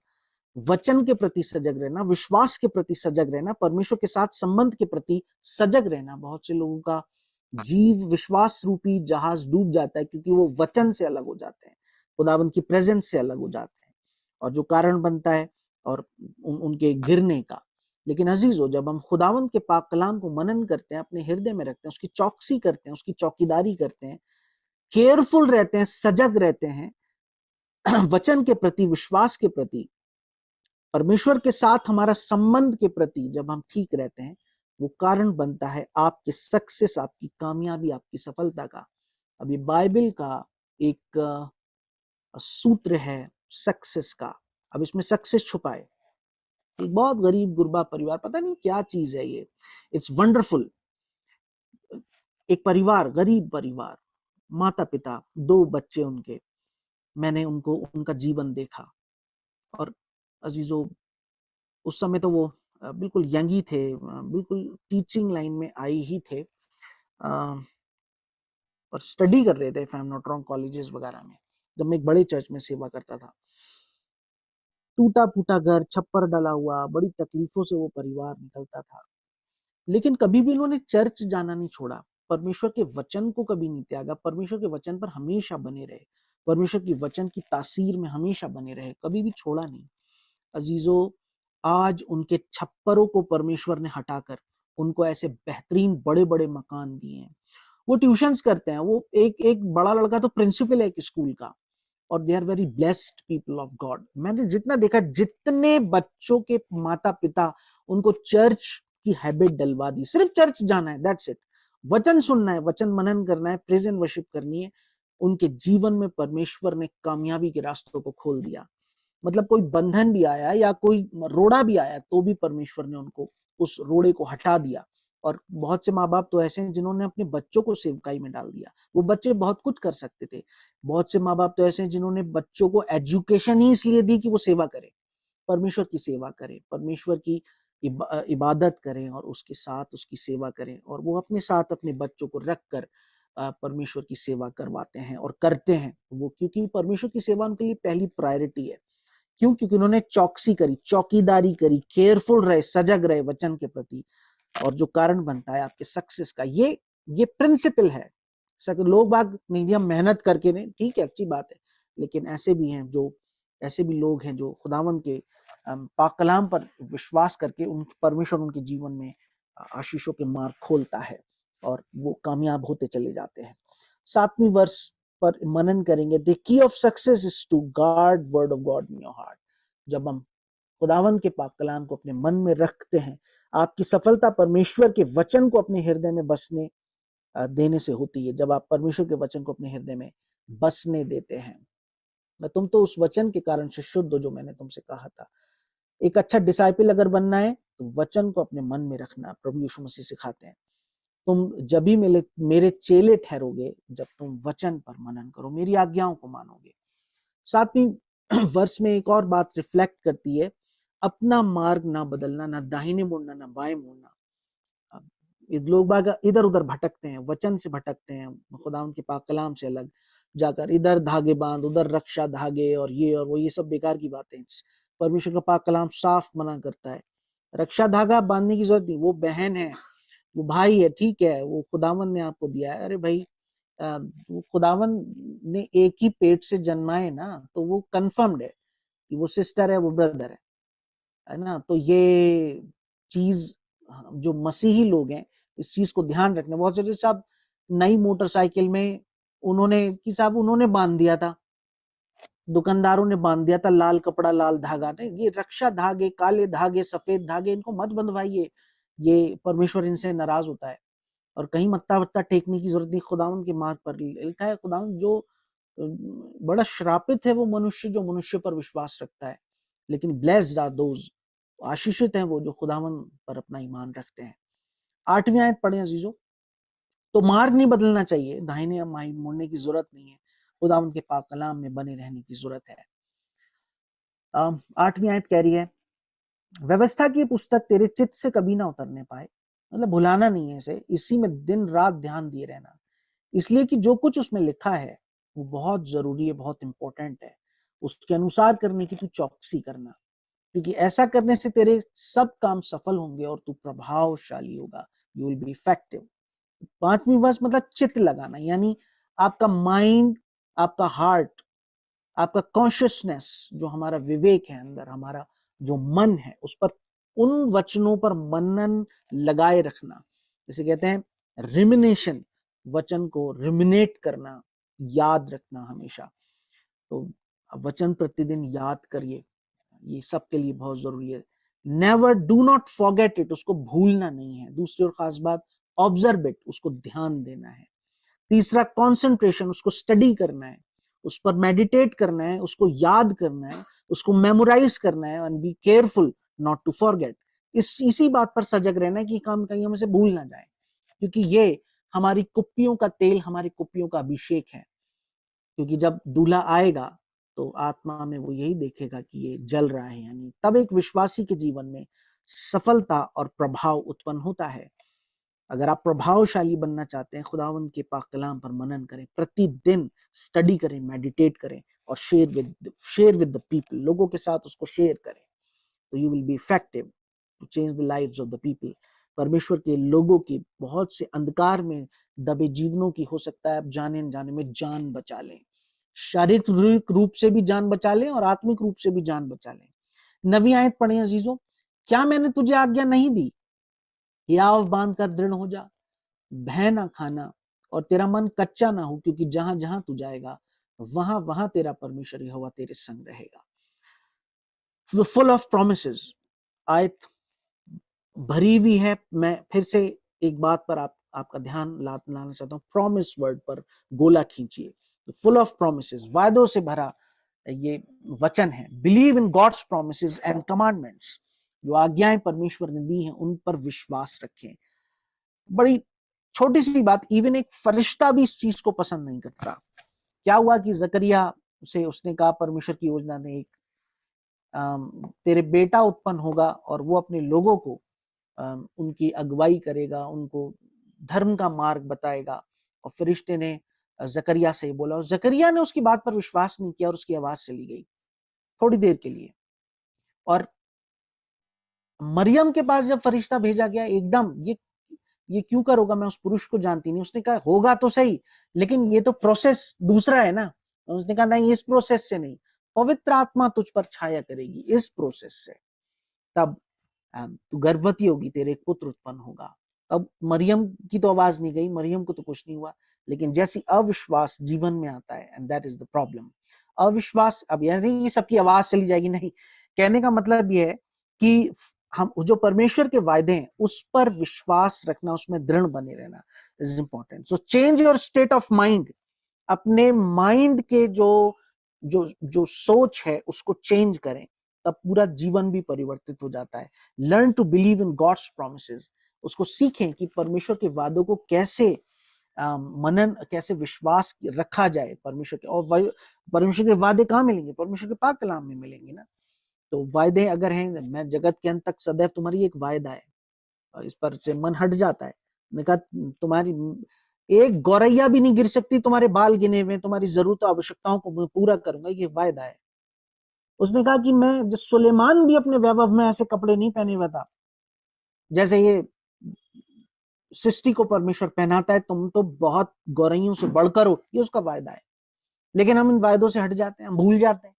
वचन के प्रति सजग रहना, विश्वास के प्रति सजग रहना, परमेश्वर के साथ संबंध के प्रति सजग रहना। बहुत से लोगों का जीव विश्वास रूपी जहाज डूब जाता है क्योंकि वो वचन से अलग हो जाते हैं, खुदावन की प्रेजेंस से अलग हो जाते हैं, और जो कारण बनता है और उनके गिरने का। लेकिन अजीजों, जब हम खुदावन के पाक कलाम को मनन करते हैं, अपने हृदय में रखते हैं, उसकी चौकसी करते हैं, उसकी चौकीदारी करते हैं, केयरफुल रहते हैं, सजग रहते हैं वचन के प्रति, विश्वास के प्रति, परमेश्वर के साथ हमारा संबंध के प्रति जब हम ठीक रहते हैं, वो कारण बनता है आपके सक्सेस, आपकी कामयाबी, आपकी सफलता का। अभी बाइबल का एक सूत्र है सक्सेस का। अब इसमें सक्सेस छुपा है। एक बहुत गरीब गुरबा परिवार, पता नहीं क्या चीज है ये, इट्स वंडरफुल। एक परिवार, गरीब परिवार, माता पिता, 2 बच्चे उनके, मैंने उनका जीवन देखा। और अजीजों, उस समय तो वो बिल्कुल यंग ही थे, बिल्कुल टीचिंग लाइन में आई ही थे, और स्टडी कर रहे थे, if I am not wrong, colleges वगैरह में, जब मैं एक बड़े चर्च में सेवा करता था। टूटा फूटा घर, छप्पर डला हुआ, बड़ी तकलीफों से वो परिवार निकलता था, लेकिन कभी भी उन्होंने चर्च जाना नहीं छोड़ा। परमेश्वर के वचन को कभी नहीं त्यागा, परमेश्वर के वचन पर हमेशा बने रहे, परमेश्वर की वचन की तासीर में हमेशा बने रहे, कभी भी छोड़ा नहीं। अजीजों, आज उनके छप्परों को परमेश्वर ने हटाकर उनको ऐसे बेहतरीन बड़े बड़े मकान दिए हैं। वो ट्यूशंस करते हैं, वो एक एक बड़ा लड़का तो प्रिंसिपल है एक स्कूल का, और they are very blessed people of God. मैंने जितना देखा, जितने बच्चों के माता पिता उनको चर्च की हैबिट डलवा दी, सिर्फ चर्च जाना है, दैट्स इट, वचन सुनना है, वचन मनन करना है, प्रेज एंड वर्शिप करनी है, उनके जीवन में परमेश्वर ने कामयाबी के रास्तों को खोल दिया। मतलब कोई बंधन भी आया या कोई रोड़ा भी आया तो भी परमेश्वर ने उनको उस रोड़े को हटा दिया। और बहुत से माँ बाप तो ऐसे हैं जिन्होंने अपने बच्चों को सेवकाई में डाल दिया। वो बच्चे बहुत कुछ कर सकते थे। बहुत से माँ बाप तो ऐसे हैं जिन्होंने बच्चों को एजुकेशन ही इसलिए दी कि वो सेवा करे, परमेश्वर की सेवा करें, परमेश्वर की इबादत करें और उसके साथ उसकी सेवा करें, और वो अपने साथ अपने बच्चों को रख कर परमेश्वर की सेवा करवाते हैं और करते हैं वो, क्योंकि परमेश्वर की सेवा उनके लिए पहली प्रायोरिटी है। क्यों? क्योंकि उन्होंने चौकसी करी, चौकीदारी करी, केयरफुल रहे, सजग रहे वचन के प्रति, और जो कारण बनता है आपके सक्सेस का, ये प्रिंसिपल है। लोग बाग नहीं, हम मेहनत करके नहीं, ठीक है, अच्छी बात है, लेकिन ऐसे भी हैं जो, ऐसे भी लोग हैं जो खुदावंद के पाक कलाम पर विश्वास करके उन परमेश्वर उनके जीवन में आशीषों के मार्ग खोलता है और वो कामयाब होते चले जाते हैं। 7वीं वर्ष पर मनन करेंगे। The key of success is to guard word of God in your heart. जब हम खुदावंद के पाक कलाम को अपने मन में रखते हैं, आपकी सफलता परमेश्वर के वचन को अपने हृदय में बसने देने से होती है। जब आप परमेश्वर के वचन को अपने हृदय में बसने देते हैं, तुम तो उस वचन के कारण से शुद्ध हो, जो मैंने तुमसे कहा था। एक अच्छा डिसाइपल अगर बनना है तो वचन को अपने मन में रखना। प्रभु यीशु मसीह सिखाते हैं, तुम जब भी मेरे चेले ठहरोगे जब तुम वचन पर मनन करो, मेरी आज्ञाओं को मानोगे। 7वीं वर्ष में एक और बात रिफ्लेक्ट करती है, अपना मार्ग ना बदलना, ना दाहिने मुड़ना ना बाएं मुड़ना। लोग बाग इधर उधर भटकते हैं, वचन से भटकते हैं, खुदा उनके पाक कलाम से अलग जाकर इधर धागे बांध, उधर रक्षा धागे, और वो, ये सब बेकार की बातें। परमेश्वर का पाक कलाम साफ मना करता है, रक्षा धागा बांधने की जरूरत नहीं। वो बहन है, वो भाई है, ठीक है, वो खुदावन ने आपको दिया है। अरे भाई, वो खुदावन ने एक ही पेट से जन्माए ना, तो वो कंफर्म्ड है कि वो सिस्टर है, वो ब्रदर है ना। तो ये चीज जो मसीही लोग हैं, इस चीज को ध्यान रखना बहुत जरूरी। साहब, नई मोटरसाइकिल में उन्होंने बांध दिया था, दुकानदारों ने बांध दिया था लाल कपड़ा लाल धागा। नहीं, ये रक्षा धागे, काले धागे, सफेद धागे, इनको मत बंधवाइए, ये परमेश्वर इनसे नाराज होता है। और कहीं मत्ता वत्ता टेकने की जरूरत नहीं। खुदावंद के मार्ग पर लिखा है, खुदावंद जो बड़ा श्रापित है वो मनुष्य जो मनुष्य पर विश्वास रखता है, लेकिन ब्लेस्ड आर दोज, आशीषित हैं वो जो खुदावंद पर अपना ईमान रखते हैं। 8वीं आयत पढ़े अजीजों। तो मार्ग नहीं बदलना चाहिए, दाहिने बाएं मुड़ने की जरूरत नहीं है, खुदावंद के पाक कलाम में बने रहने की जरूरत है। 8वीं आयत कह रही है, व्यवस्था की पुस्तक तेरे चित्त से कभी ना उतरने पाए। मतलब भुलाना नहीं है इसे, इसी में दिन रात ध्यान दिए रहना, इसलिए कि जो कुछ उसमें लिखा है वो बहुत जरूरी है, बहुत इंपॉर्टेंट है। उसके अनुसार करने की तू चौकसी करना, क्योंकि ऐसा करने से तेरे सब काम सफल होंगे और तू प्रभावशाली होगा। You will be effective. 5वीं वर्ष मतलब चित्त लगाना, यानी आपका माइंड, आपका हार्ट, आपका कॉन्शियसनेस, जो हमारा विवेक है अंदर, हमारा जो मन है, उस पर, उन वचनों पर मनन लगाए रखना। जैसे कहते हैं रिमिनेशन, वचन को रिमिनेट करना, याद रखना हमेशा। तो वचन प्रतिदिन याद करिए, ये सबके लिए बहुत जरूरी है। Never, do not forget it, उसको भूलना नहीं है। दूसरी और खास बात, ऑब्जर्व इट, उसको ध्यान देना है। तीसरा, कंसंट्रेशन, उसको स्टडी करना है, उस पर मेडिटेट करना है, उसको याद करना है, उसको मेमोराइज करना है, and be careful not to forget. इसी बात पर सजग रहना है कि काम कहीं हम इसे भूल ना जाए, क्योंकि ये हमारी कुप्पियों का तेल, हमारी कुप्पियों का अभिषेक है। क्योंकि जब दूल्हा आएगा तो आत्मा में वो यही देखेगा कि ये जल रहा है, यानी तब एक विश्वासी के जीवन में सफलता और प्रभाव उत्पन्न होता है। अगर आप प्रभावशाली बनना चाहते हैं, खुदावंद के पाक कलाम पर मनन करें, प्रतिदिन स्टडी करें, मेडिटेट करें, और शेयर विद द पीपल, लोगों के साथ उसको शेयर करें, तो you will be effective to change the lives of the people. परमेश्वर के लोगों की बहुत से अंधकार में दबे जीवनों की हो सकता है आप जाने अनजाने में जान बचा लें, शारीरिक रूप से भी जान बचा लें और आत्मिक रूप से भी जान बचा लें। नवी आयत पढ़े अजीजों, क्या मैंने तुझे आज्ञा नहीं दी, याव बांध कर दृढ़ हो जा, भय ना खाना और तेरा मन कच्चा ना हो, क्योंकि जहां जहां तू जाएगा वहां वहां तेरा परमेश्वर यहोवा तेरे संग रहेगा। फुल ऑफ प्रोमिसेस आयत भरी हुई है। मैं फिर से एक बात पर आपका ध्यान लाना चाहता हूँ, प्रॉमिस वर्ड पर गोला खींचिए। फुल ऑफ प्रोमिसेस, वायदों से भरा ये वचन है। Believe in God's promises and commandments, जो आज्ञाएं परमेश्वर ने दी हैं उन पर विश्वास रखें। बड़ी छोटी सी बात, इवन एक फरिश्ता भी इस चीज को पसंद नहीं करता। क्या हुआ कि जकरिया से उसने कहा, परमेश्वर की योजना ने, एक तेरे बेटा उत्पन्न होगा और वो अपने लोगों को उनकी अगुवाई करेगा, उनको धर्म का मार्ग बताएगा। और फरिश्ते ने जकरिया से बोला, और जकरिया ने उसकी बात पर विश्वास नहीं किया और उसकी आवाज चली गई थोड़ी देर के लिए। और मरियम के पास जब फरिश्ता भेजा गया, एकदम ये क्यों करोगा, मैं उस पुरुष को जानती नहीं। उसने कहा होगा तो सही, लेकिन ये तो प्रोसेस दूसरा है ना। उसने कहा नहीं, इस प्रोसेस से नहीं, पवित्र आत्मा तुझ पर छाया करेगी इस प्रोसेस से, तब तू गर्भवती होगी, तेरे एक पुत्र उत्पन्न होगा। अब मरियम की तो आवाज नहीं गई, मरियम को तो कुछ नहीं हुआ, लेकिन जैसी अविश्वास जीवन में आता है, and that is the problem. अविश्वास, अब यह नहीं कि सबकी आवाज चली जाएगी, नहीं, कहने का मतलब यह है कि हम जो परमेश्वर के वायदे हैं उस पर विश्वास रखना, उसमें दृढ़ बने रहना is important. So change your state of mind, अपने माइंड के जो जो जो सोच है उसको चेंज करें, तब पूरा जीवन भी परिवर्तित हो जाता है। Learn to believe in God's promises, उसको सीखें कि परमेश्वर के वादों को कैसे मनन, कैसे विश्वास रखा जाए परमेश्वर के। और परमेश्वर के वादे कहाँ मिलेंगे, परमेश्वर के पाक कलाम में मिलेंगे ना। तो वायदे अगर हैं, मैं जगत के अंत तक सदैव तुम्हारी, एक वायदा है, और इस पर से मन हट जाता है। मैंने कहा तुम्हारी एक गौरैया भी नहीं गिर सकती, तुम्हारे बाल गिने हुए, तुम्हारी जरूरत आवश्यकताओं को मैं पूरा करूंगा, ये वायदा है। उसने कहा कि मैं, जो सुलेमान भी अपने वैभव में ऐसे कपड़े नहीं पहने हुआ था जैसे ये सृष्टि को परमेश्वर पहनाता है, तुम तो बहुत गौरैयों से बढ़कर हो, ये उसका वायदा है। लेकिन हम इन वायदों से हट जाते हैं, हम भूल जाते हैं।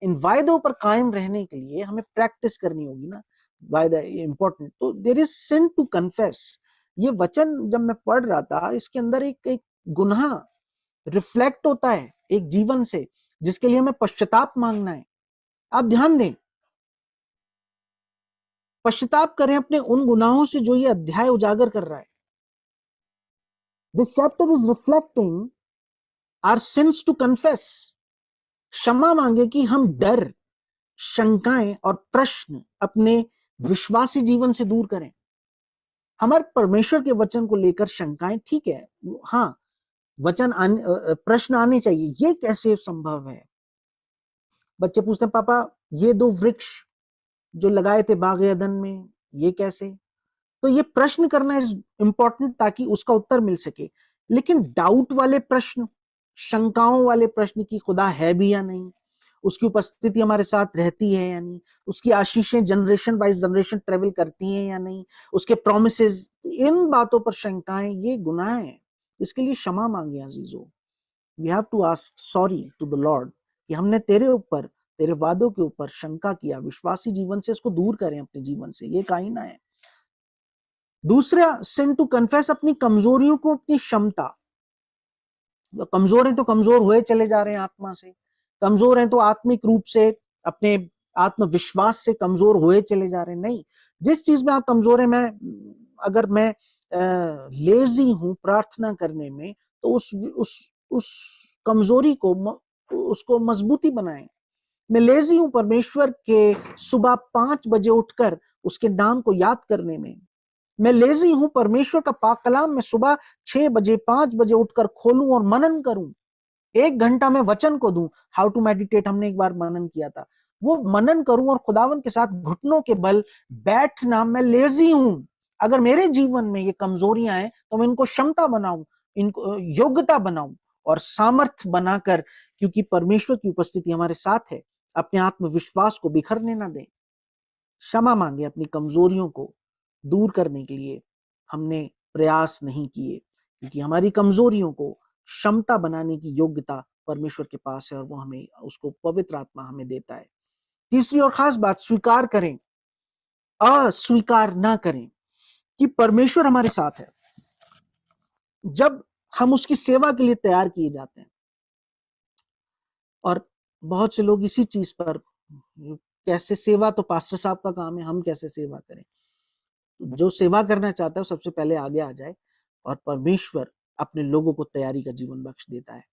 इन वायदों पर कायम रहने के लिए हमें प्रैक्टिस करनी होगी ना, वायदा इंपॉर्टेंट। तो there is sin to confess. ये वचन जब मैं पढ़ रहा था, इसके अंदर एक गुनाह रिफ्लेक्ट होता है एक जीवन से, जिसके लिए हमें पश्चाताप मांगना है। आप ध्यान दें, पश्चाताप करें अपने उन गुनाहों से जो ये अध्याय उजागर कर रहा है। This chapter is reflecting our sins to confess. क्षमा मांगे कि हम डर, शंकाएं और प्रश्न अपने विश्वासी जीवन से दूर करें। हमारे परमेश्वर के वचन को लेकर शंकाएं, ठीक है, हाँ, प्रश्न आने चाहिए, ये कैसे संभव है। बच्चे पूछते हैं, पापा ये दो वृक्ष जो लगाए थे बाग अदन में, ये कैसे। तो ये प्रश्न करना इज इंपॉर्टेंट, ताकि उसका उत्तर मिल सके। लेकिन डाउट वाले प्रश्न, शंकाओं वाले प्रश्न की खुदा है भी या नहीं, उसकी उपस्थिति हमारे साथ रहती है या नहीं, उसकी आशीषें जनरेशन वाइज जनरेशन ट्रेवल करती हैं या नहीं, उसके प्रोमिसेस, इन बातों पर शंकाएं, ये गुनाह है। इसके लिए क्षमा मांगे अजीजों। We have to ask sorry to the Lord कि हमने तेरे ऊपर, तेरे वादों के ऊपर शंका किया। विश्वासी जीवन से इसको दूर करें अपने जीवन से, ये कायना है। दूसरा सिन टू कन्फेस, अपनी कमजोरियों को, अपनी क्षमता। कमजोर हैं तो कमजोर हुए चले जा रहे हैं आत्मा से, कमजोर हैं तो आत्मिक रूप से, अपने आत्मविश्वास से कमजोर हुए चले जा रहे हैं। नहीं, जिस चीज में आप कमजोर हैं, अगर मैं लेजी हूं प्रार्थना करने में, तो उस कमजोरी को, उसको मजबूती बनाएं। मैं लेजी हूं परमेश्वर के सुबह 5 बजे उठकर उसके नाम को याद करने में। मैं लेजी हूं परमेश्वर का पाक कलाम में सुबह 6 बजे 5 बजे उठकर खोलूं और मनन करूं। 1 घंटा मैं वचन को दूं। हाउ टू मेडिटेट हमने एक बार मनन किया था, वो मनन करूं और खुदावन के साथ घुटनों के बल बैठना। मैं लेजी हूं। अगर मेरे जीवन में ये कमजोरियां हैं तो मैं इनको क्षमता बनाऊं, इनको योग्यता बनाऊं, और सामर्थ्य बनाकर, क्योंकि परमेश्वर की उपस्थिति हमारे साथ है, अपने आत्मविश्वास को बिखरने ना दें। क्षमा मांगे अपनी कमजोरियों को दूर करने के लिए हमने प्रयास नहीं किए, क्योंकि हमारी कमजोरियों को क्षमता बनाने की योग्यता परमेश्वर के पास है और वो हमें उसको पवित्र आत्मा हमें देता है। तीसरी और खास बात, स्वीकार करें, अस्वीकार ना करें कि परमेश्वर हमारे साथ है। जब हम उसकी सेवा के लिए तैयार किए जाते हैं, और बहुत से लोग इसी चीज पर, कैसे सेवा तो पास्टर साहब का काम है, हम कैसे सेवा करें। जो सेवा करना चाहता है सबसे पहले आगे आ जाए, और परमेश्वर अपने लोगों को तैयारी का जीवन बख्श देता है।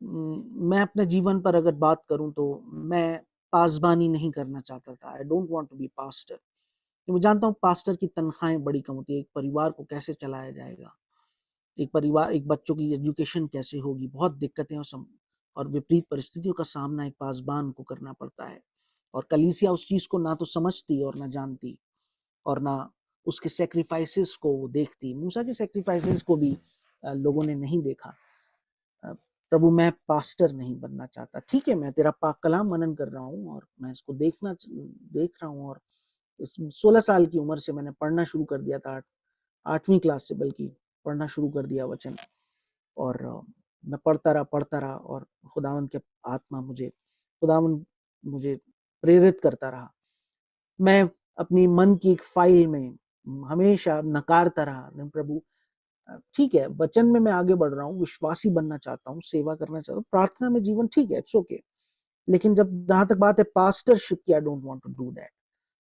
मैं अपने जीवन पर अगर बात करूं तो मैं पासबानी नहीं करना चाहता था। I don't want to be pastor. मैं जानता हूं पास्टर की तनख्वाहें बड़ी कम होती है, एक परिवार को कैसे चलाया जाएगा, एक परिवार, एक बच्चों की एजुकेशन कैसे होगी, बहुत दिक्कतें और विपरीत परिस्थितियों का सामना एक पासबान को करना पड़ता है। और कलीसिया उस चीज को ना तो समझती और ना जानती, और ना उसके सेक्रीफाइसेस को वो देखती। मूसा के सेक्रीफाइसेस को भी लोगों ने नहीं देखा। प्रभु, मैं पास्टर नहीं बनना चाहता। ठीक है, मैं तेरा पाक कलाम मनन कर रहा हूँ और मैं इसको देख रहा हूँ, और 16 साल की उम्र से मैंने पढ़ना शुरू कर दिया था, 8वीं क्लास से बल्कि पढ़ना शुरू कर दिया वचन। और मैं पढ़ता रहा और खुदावंद मुझे प्रेरित करता रहा। मैं अपनी मन की एक फाइल में हमेशा नकारता रहा, प्रभु ठीक है, वचन में मैं आगे बढ़ रहा हूँ, विश्वासी बनना चाहता हूँ, सेवा करना चाहता हूँ, प्रार्थना में जीवन ठीक है, इट्स ओके, लेकिन जब जहां तक बात है पास्टरशिप की, I don't want to do that.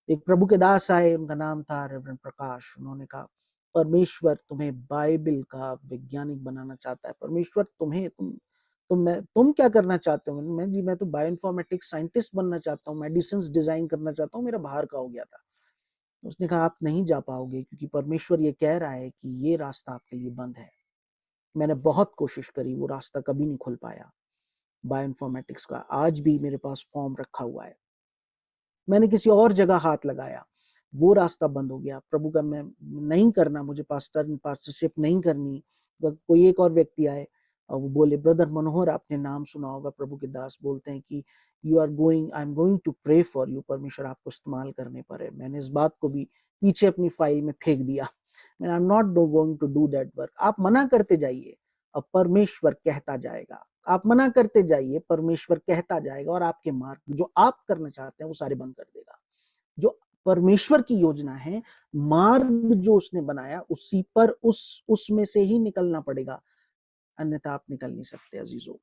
एक प्रभु के दास आए, उनका नाम था रेवरेंड प्रकाश। उन्होंने कहा, परमेश्वर तुम्हें बाइबल का वैज्ञानिक बनाना चाहता है। परमेश्वर तुम क्या करना चाहते हो? मैं तो बायोइन्फॉर्मेटिक्स साइंटिस्ट बनना चाहता हूँ, मेडिसिन डिजाइन करना चाहता हूँ, मेरा बाहर का हो गया था। उसने कहा, आप नहीं जा पाओगे, क्योंकि परमेश्वर ये कह रहा है कि ये रास्ता आपके लिए बंद है। मैंने बहुत कोशिश करी, वो रास्ता कभी नहीं खुल पाया बायोइन्फॉर्मेटिक्स का। आज भी मेरे पास फॉर्म रखा हुआ है, मैंने किसी और जगह हाथ लगाया, वो रास्ता बंद हो गया। प्रभु का मैं नहीं करना, मुझे पास्टरशिप नहीं करनी। कोई एक और व्यक्ति आए और वो बोले, ब्रदर मनोहर, आपने नाम सुना होगा, प्रभु के दास बोलते हैं कि I am going to pray for you, परमेश्वर आपको इस्तेमाल करने पर है। मैंने इस बात को भी पीछे अपनी फाइल में फेंक दिया। I am not going to do that work. आप मना करते जाइए और परमेश्वर कहता जाएगा। आप मना करते जाइए, परमेश्वर कहता जाएगा, और आपके मार्ग जो आप करना चाहते हैं वो सारे बंद कर देगा। जो परमेश्वर की योजना है, मार्ग जो उसने बनाया, उसी पर उसमें से ही निकलना पड़ेगा, अन्यथा आप निकल नहीं सकते। अजीजों,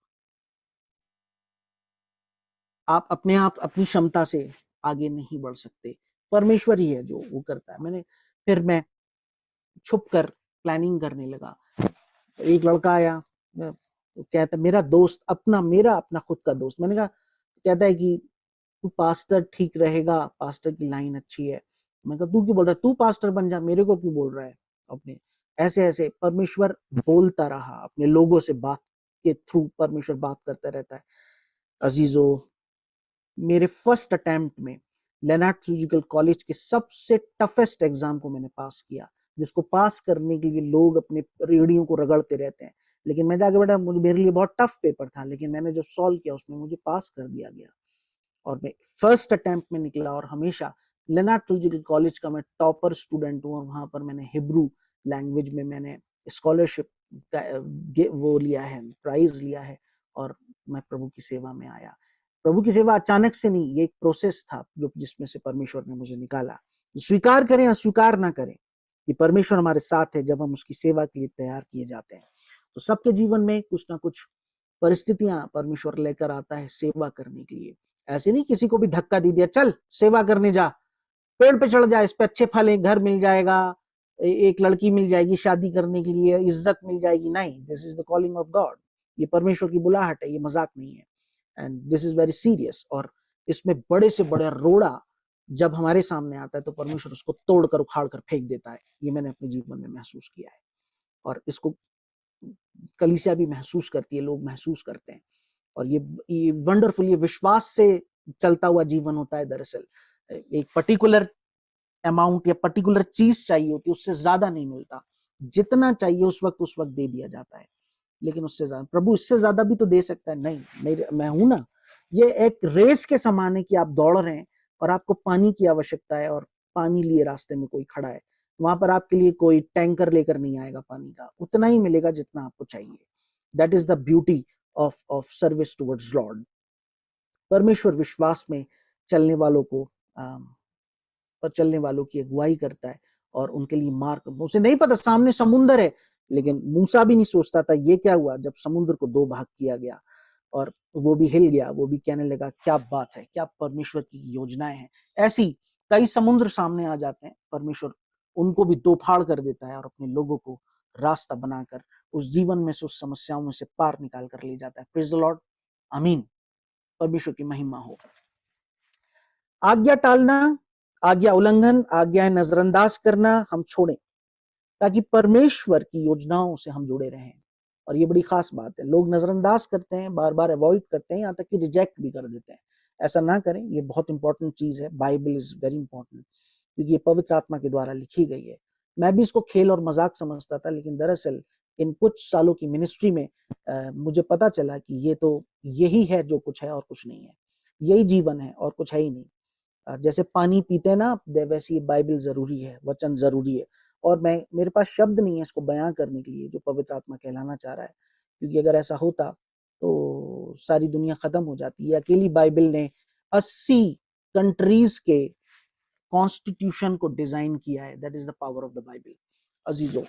आप अपनी क्षमता से आगे नहीं बढ़ सकते। परमेश्वर ही है जो वो करता है। फिर मैं छुप कर प्लानिंग करने लगा। एक लड़का आया, कहता, मेरा अपना खुद का दोस्त। मैंने कहा, कहता है कि तू पास्टर ठीक रहेगा, पास्टर की लाइन अच्छी है। मैंने कहा, तू क्यों बोल रहा है? तू पास्टर बन जा, मेरे को क्यों बोल रहा है? अपने ऐसे ऐसे परमेश्वर बोलता रहा, अपने लोगों से बात के थ्रू परमेश्वर बात करता रहता है। अजीजों, मेरे फर्स्ट अटेम्प्ट में लेनार्ड थ्योलॉजिकल कॉलेज के सबसे टफेस्ट एग्जाम को मैंने पास किया, जिसको पास करने के लिए लोग अपने रेडियो को रगड़ते रहते हैं। लेकिन मैं जाके बेटा, मेरे लिए बहुत टफ पेपर था, लेकिन मैंने जो सॉल्व किया उसमें मुझे पास कर दिया गया, और मैं फर्स्ट अटेम्प्ट में निकला। और हमेशा लेनार्ड थ्योलॉजिकल कॉलेज का मैं टॉपर स्टूडेंट हूँ, और वहां पर मैंने हिब्रू लैंग्वेज में मैंने स्कॉलरशिप का वो लिया है, प्राइज लिया है, और मैं प्रभु की सेवा में आया। प्रभु की सेवा अचानक से नहीं, ये एक प्रोसेस था जो जिसमें से परमेश्वर ने मुझे निकाला। स्वीकार करें या स्वीकार ना करें कि परमेश्वर हमारे साथ है जब हम उसकी सेवा के लिए तैयार किए जाते हैं। तो सबके जीवन में कुछ ना कुछ परिस्थितियां परमेश्वर लेकर आता है सेवा करने के लिए। ऐसे नहीं किसी को भी धक्का दे दिया, चल सेवा करने जा, पेड़ पे चढ़ जा, इस पे अच्छे फल है, घर मिल जाएगा, एक लड़की मिल जाएगी शादी करने के लिए, इज्जत मिल जाएगी। नहीं, this is the calling of God. ये परमेश्वर की बुलाहट है, ये मजाक नहीं है, and this is very serious. और इसमें बड़े से बड़ा रोड़ा जब हमारे सामने आता है तो परमेश्वर उसको तोड़कर उखाड़ कर फेंक देता है। ये मैंने अपने जीवन में महसूस किया है, और इसको कलीसिया भी महसूस करती है, लोग महसूस करते हैं। और ये वंडरफुल, ये विश्वास से चलता हुआ जीवन होता है। दरअसल एक पर्टिकुलर अमाउंट या पर्टिकुलर चीज चाहिए होती है, उससे ज्यादा नहीं मिलता, जितना चाहिए उस वक्त दे दिया जाता है। लेकिन उससे ज्यादा प्रभु इससे ज्यादा भी तो दे सकता है। नहीं, मैं हूं ना। ये एक रेस के समान है कि आप दौड़ रहे हैं और आपको पानी की आवश्यकता है और पानी लिए रास्ते में कोई खड़ा है, वहां पर आपके लिए कोई टैंकर लेकर नहीं आएगा पानी का, उतना ही मिलेगा जितना आपको चाहिए। That is the beauty of service towards Lord. परमेश्वर विश्वास में चलने वालों को पर चलने वालों की अगुवाई करता है और उनके लिए मार्ग, उसे नहीं पता सामने समुंदर है, लेकिन मूसा भी नहीं सोचता था ये क्या हुआ जब समुद्र को दो भाग किया गया और वो भी हिल गया, वो भी कहने लगा क्या बात है, क्या परमेश्वर की योजनाएं हैं। ऐसी कई समुद्र सामने आ जाते हैं, परमेश्वर उनको भी दो फाड़ कर देता है और अपने लोगों को रास्ता बनाकर उस जीवन में से, उस समस्याओं में से पार निकाल कर ले जाता है। प्रेज द लॉर्ड, आमीन। परमेश्वर की महिमा हो। आज्ञा टालना, आज्ञा उल्लंघन, आज्ञा नजरअंदाज करना हम छोड़ें ताकि परमेश्वर की योजनाओं से हम जुड़े रहें। और ये बड़ी खास बात है, लोग नजरअंदाज करते हैं, बार बार अवॉइड करते हैं, यहाँ तक कि रिजेक्ट भी कर देते हैं। ऐसा ना करें, ये बहुत इंपॉर्टेंट चीज है। बाइबल इज वेरी इंपॉर्टेंट क्योंकि ये पवित्र आत्मा के द्वारा लिखी गई है। मैं भी इसको खेल और मजाक समझता था, लेकिन दरअसल इन कुछ सालों की मिनिस्ट्री में मुझे पता चला कि ये तो यही है जो कुछ है और कुछ नहीं है, यही जीवन है और कुछ है ही नहीं। जैसे पानी पीते हैं ना, वैसे बाइबल जरूरी है, वचन जरूरी है। और मेरे पास शब्द नहीं है इसको बयां करने के लिए जो पवित्र आत्मा कहलाना चाह रहा है, क्योंकि अगर ऐसा होता तो सारी दुनिया खत्म हो जाती है। अकेली बाइबल ने 80 कंट्रीज के कॉन्स्टिट्यूशन को डिजाइन किया है। That is the power of the Bible. अजीजों,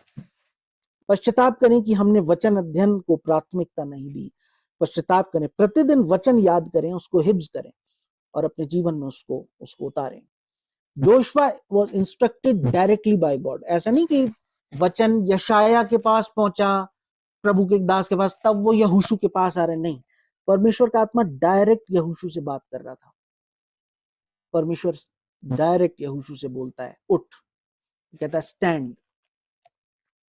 पश्चाताप करें कि हमने वचन अध्ययन को प्राथमिकता नहीं दी। पश्चाताप करें, प्रतिदिन वचन याद करें, उसको हिब्स करें और अपने जीवन में उसको उतारें। Joshua was instructed directly by God. ऐसा नहीं कि वचन यशाया के पास पहुंचा, प्रभु के दास के पास, तब वो यहोशू के पास आ रहे, नहीं। परमेश्वर का आत्मा डायरेक्ट यहोशू से बात कर रहा था। परमेश्वर डायरेक्ट यहोशू से बोलता है उठ, कहता है स्टैंड,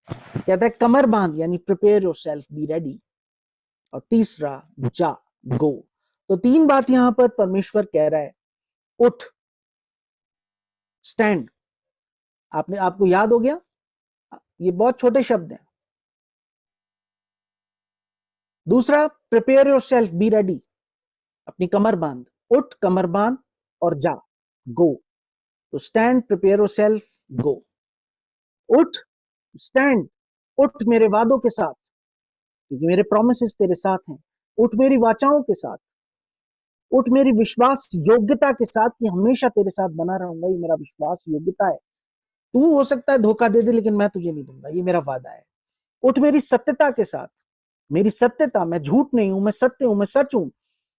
कहता है कमर बांध, यानी प्रिपेयर योरसेल्फ, बी रेडी। और तीसरा जा, गो। तो तीन बात यहां पर परमेश्वर कह रहा है, उठ, स्टैंड। आपको याद हो गया, ये बहुत छोटे शब्द हैं। दूसरा, प्रिपेयर योरसेल्फ, बी रेडी, अपनी कमर बांध, उठ, कमर बांध और जा, गो। तो स्टैंड, प्रिपेयर योरसेल्फ, गो। उठ, स्टैंड, उठ मेरे वादों के साथ, क्योंकि मेरे प्रॉमिसेस तेरे साथ हैं। उठ मेरी वाचाओं के साथ, उठ मेरी विश्वास योग्यता के साथ कि हमेशा तेरे साथ बना रहूंगा, ये मेरा विश्वास योग्यता है। तू हो सकता है धोखा दे दे, लेकिन मैं तुझे नहीं दूंगा, ये मेरा वादा है। उठ मेरी सत्यता के साथ, मेरी सत्यता, मैं झूठ नहीं हूं, मैं सत्य हूं, मैं सच हूं,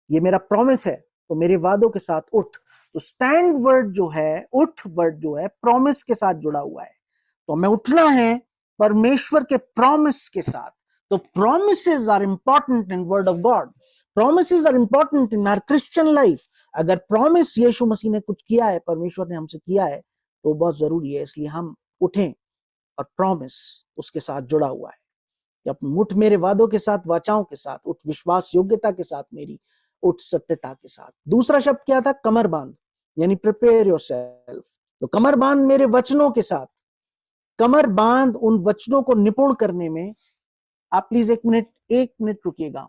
ये मेरा प्रॉमिस है। तो मेरे वादों के साथ उठ। तो स्टैंड वर्ड जो है, उठ वर्ड जो है, प्रॉमिस के साथ जुड़ा हुआ है। तो हमें उठना है परमेश्वर के प्रॉमिस के साथ। तो promises are important in word of God. Promises are important in our Christian life. अगर प्रॉमिस यीशु मसीह ने कुछ किया है, परमेश्वर ने हमसे किया है, तो बहुत जरूरी है, इसलिए हम उठें। और प्रॉमिस उसके साथ जुड़ा हुआ है कि उठ मेरे वादों के साथ, वाचाओं के साथ, उठ विश्वास योग्यता के साथ मेरी, उठ सत्यता के साथ। दूसरा शब्द क्या था? कमर बांध, यानी प्रिपेयर योरसेल्फ। तो कमर बांध मेरे वचनों के साथ, कमर बांध उन वचनों को निपुण करने में। आप प्लीज एक मिनट रुकिएगा।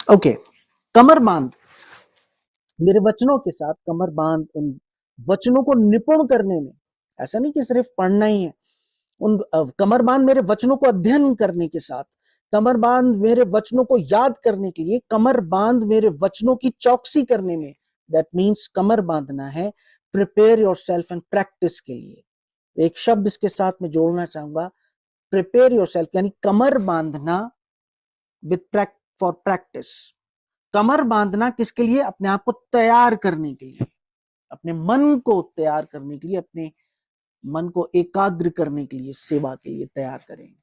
ओके, कमर बांध मेरे वचनों के साथ, कमर बांध उन वचनों को निपुण करने में। ऐसा नहीं कि सिर्फ पढ़ना ही है, उन कमर बांध मेरे वचनों को अध्ययन करने के साथ, कमर बांध मेरे वचनों को याद करने के लिए, कमर बांध मेरे वचनों की चौकसी करने में। दैट मीन्स कमर बांधना है प्रिपेयर योरसेल्फ एंड प्रैक्टिस के लिए। एक शब्द इसके साथ में जोड़ना चाहूंगा, प्रिपेयर योरसेल्फ, यानी कमर बांधना विद फॉर प्रैक्टिस। कमर बांधना किसके लिए? अपने आप को तैयार करने के लिए, अपने मन को तैयार करने के लिए, अपने मन को एकाग्र करने के लिए, सेवा के लिए तैयार करें।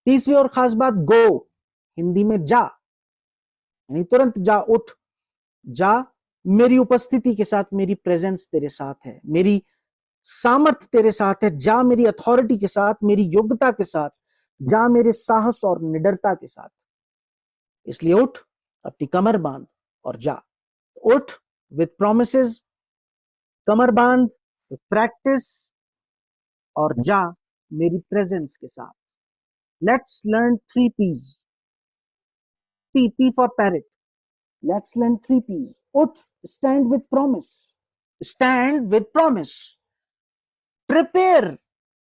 तीसरी और खास बात, गो, हिंदी में जा, यानी तुरंत जा, उठ, जा मेरी उपस्थिति के साथ, मेरी प्रेजेंस तेरे साथ है, मेरी सामर्थ तेरे साथ है, जा मेरी अथॉरिटी के साथ, मेरी योग्यता के साथ, जा मेरे साहस और निडरता के साथ। इसलिए उठ, अपनी कमर बांध और जा। उठ विथ प्रॉमिसेस, कमर बांध विथ प्रैक्टिस, और जा मेरी प्रेजेंस के साथ। Let's learn 3 P's। P for parrot। Let's learn 3 P's। उठ, stand with promise, stand with promise, prepare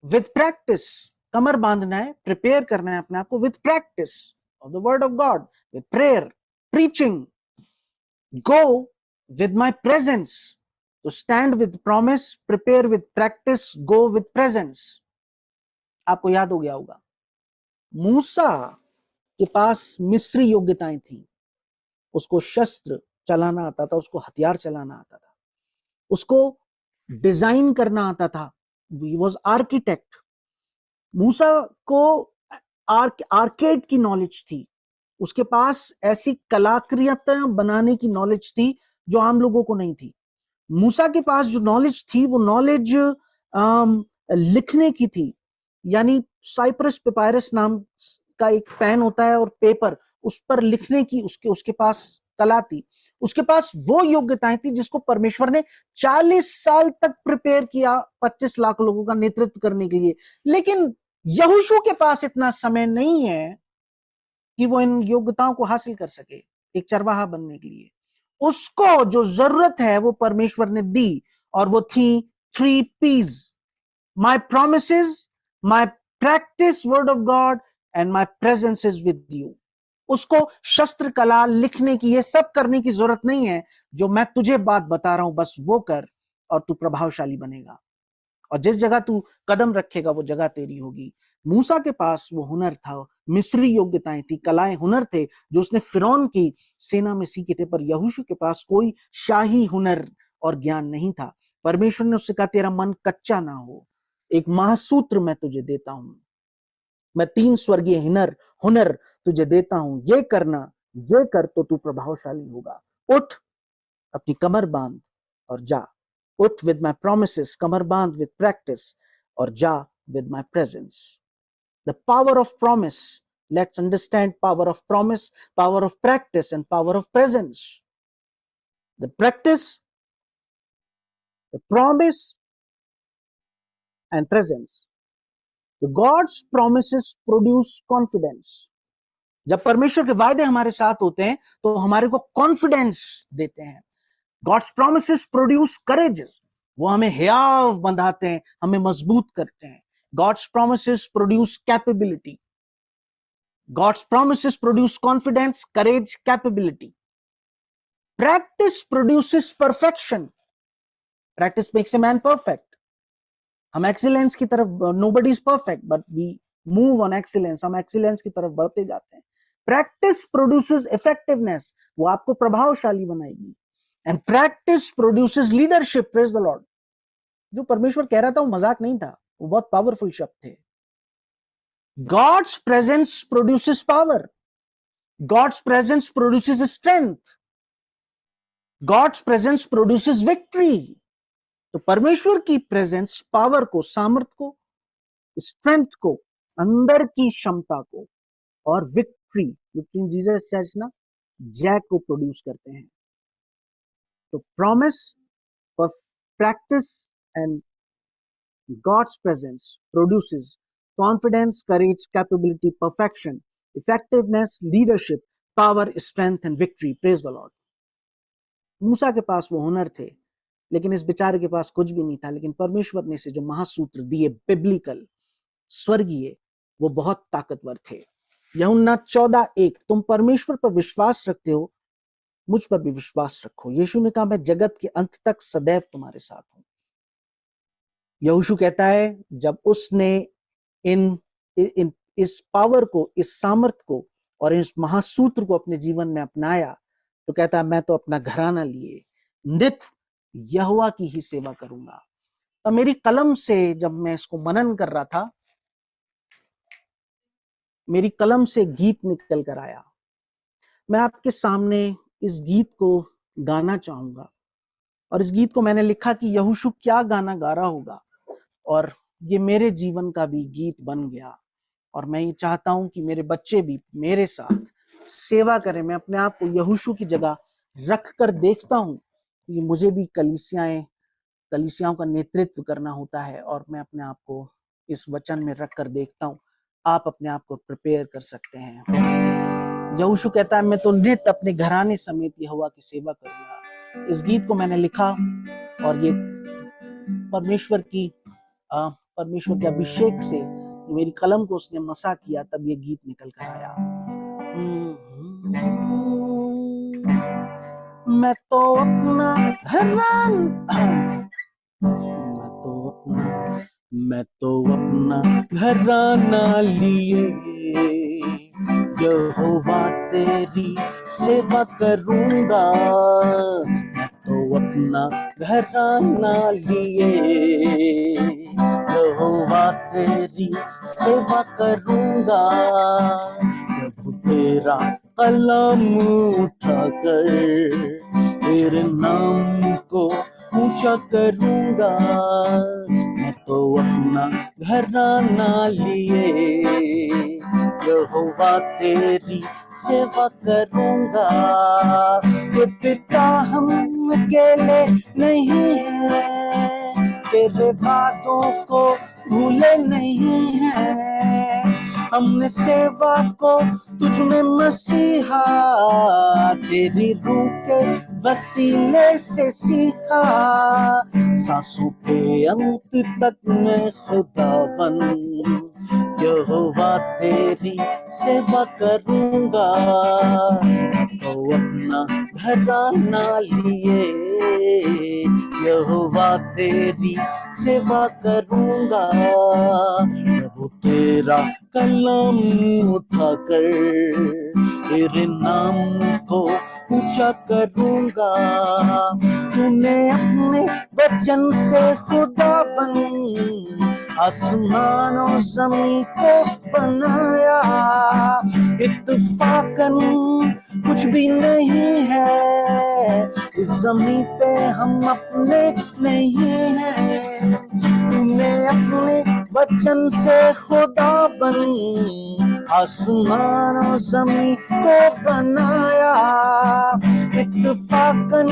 with practice। कमर बांधना है, प्रिपेयर करना है अपने आप को with practice of the word of God, with prayer, preaching. Go with my presence. तो stand with promise, prepare with practice, go with presence. आपको याद हो गया होगा, मूसा के पास मिस्री योग्यताएं थी। उसको शस्त्र चलाना आता था, उसको हथियार चलाना आता था, उसको डिजाइन करना आता था। He was architect. मूसा को आर्केड की नॉलेज थी, उसके पास ऐसी कलाकृतियां बनाने की नॉलेज थी जो आम लोगों को नहीं थी। मूसा के पास जो नॉलेज थी वो नॉलेज लिखने की थी, यानी साइप्रस पेपायरस नाम का एक पेन होता है और पेपर, उस पर लिखने की उसके पास कला थी। उसके पास वो योग्यताएं थी जिसको परमेश्वर ने 40 साल तक प्रिपेयर किया 25 लाख लोगों का नेतृत्व करने के लिए। लेकिन यहोशू के पास इतना समय नहीं है कि वो इन योग्यताओं को हासिल कर सके एक चरवाहा बनने के लिए। उसको जो जरूरत है वो परमेश्वर ने दी, और वो थी 3 P's। My promises, my practice word of God, and my presence is with you. उसको शस्त्र कला, लिखने की, ये सब करने की जरूरत नहीं है। जो मैं तुझे बात बता रहा हूं बस वो कर, और तू प्रभावशाली बनेगा, और जिस जगह तू कदम रखेगा वो जगह तेरी होगी। मूसा के पास वो हुनर था, मिस्री योग्यताएं थी, कलाएं, हुनर थे जो उसने फिरौन की सेना में सीखे थे। पर यहोशू के पास कोई शाही हुनर और ज्ञान नहीं था। परमेश्वर ने उससे कहा, तेरा मन कच्चा ना हो, एक महासूत्र मैं तुझे देता हूं, मैं 3 स्वर्गीय हुनर हुनर तुझे देता हूं, ये करना, ये कर तो तू प्रभावशाली होगा। उठ, अपनी कमर बांध और जा। उठ विद माई प्रोमिसेस, कमर बांध विद प्रैक्टिस, और जा with my presence. The power of promise. Let's understand power of promise, power of practice and power of presence. The practice, the promise and presence. The gods promises produce confidence. जब परमेश्वर के वायदे हमारे साथ होते हैं तो हमारे को कॉन्फिडेंस देते हैं। God's promises produce courage. वो हमें हियाव बंधाते हैं, हमें मजबूत करते हैं। God's promises produce capability. God's promises produce confidence, courage, capability. Practice produces perfection. Practice makes a man perfect. हम एक्सीलेंस की तरफ, nobody is perfect but we move on excellence, हम एक्सीलेंस की तरफ बढ़ते जाते हैं। प्रैक्टिस प्रोड्यूसेस इफेक्टिवनेस, वो आपको प्रभावशाली बनाएगी। And practice produces leadership. Praise the Lord. जो परमेश्वर कह रहा था वो मजाक नहीं था, वो बहुत पावरफुल शब्द थे। God's presence produces power. God's presence produces strength. God's presence produces victory. तो परमेश्वर की प्रेजेंस पावर को, सामर्थ को, स्ट्रेंथ को, अंदर की क्षमता को, और victory, victory in Jesus church ना, जय को प्रोड्यूस करते हैं। तो promise, practice and God's presence produces confidence, courage, capability, perfection, effectiveness, leadership, power, strength and victory. Praise the Lord. मूसा के पास वो हुनर थे, लेकिन इस बेचारे के पास कुछ भी नहीं था। लेकिन परमेश्वर ने से जो महासूत्र दिए, बिब्लिकल, स्वर्गीय, वो बहुत ताकतवर थे। यूहन्ना 14:1, तुम परमेश्वर पर विश्वास रखते हो, मुझ पर भी विश्वास रखो। यीशु ने कहा, मैं जगत के अंत तक सदैव तुम्हारे साथ हूं। यहोशू कहता है, जब उसने इस पावर को, इस सामर्थ को और इस महासूत्र को अपने जीवन में अपनाया, तो कहता है, मैं तो अपना घराना लिए नित्य यहोवा की ही सेवा करूंगा। तो मेरी कलम से जब मैं इसको मनन कर रहा था, मेरी कलम से गीत निकल कर आया। मैं आपके सामने इस गीत को गाना चाहूंगा, और इस गीत को मैंने लिखा कि यहोशू क्या गाना गा रहा होगा। और ये मेरे जीवन का भी गीत बन गया। और मैं ये चाहता हूं कि मेरे बच्चे भी मेरे साथ सेवा करें। मैं अपने आप को यहोशू की जगह रख कर देखता हूं कि मुझे भी कलीसियाओं का नेतृत्व करना होता है, और मैं अपने आप को इस वचन में रख कर देखता हूं। आप अपने आप को प्रिपेयर कर सकते हैं। यहोशू कहता है, मैं तो नित्य अपने घराने समेत यहोवा की सेवा करूंगा। इस गीत को मैंने लिखा, और ये परमेश्वर के अभिषेक से मेरी कलम को उसने मसा किया, तब ये गीत निकल कर आया। मैं तो अपना घराना लिए यहोवा तेरी सेवा करूंगा। मैं तो अपना घराना लिए यहोवा तेरी सेवा करूंगा। प्रभु तेरा कलम उठाकर तेरे नाम को ऊंचा करूंगा। मैं तो अपना घराना लिए यहोवा तेरी सेवा करूंगा। ये पिता हम अकेले नहीं हैं, तेरे वादों को भूले नहीं हैं। हमने सेवा को तुझ में मसीहा तेरी रूह के वसीले से सीखा। सांसों के अंत तक मैं खुदावन यहोवा तेरी सेवा करूंगा। तो अपना घराना लिए यहोवा तेरी सेवा करूंगा। प्रभु तेरा कलम उठाकर तेरे नाम को ऊंचा करूंगा। तूने अपने वचन से खुदावन आसमान और ज़मीन को बनाया। इत्तेफाकन कुछ भी नहीं है, इस ज़मीन पे हम अपने नहीं हैं। तूने अपने वचन से खुदावन आसमान और ज़मीन को बनाया। इत्तेफाकन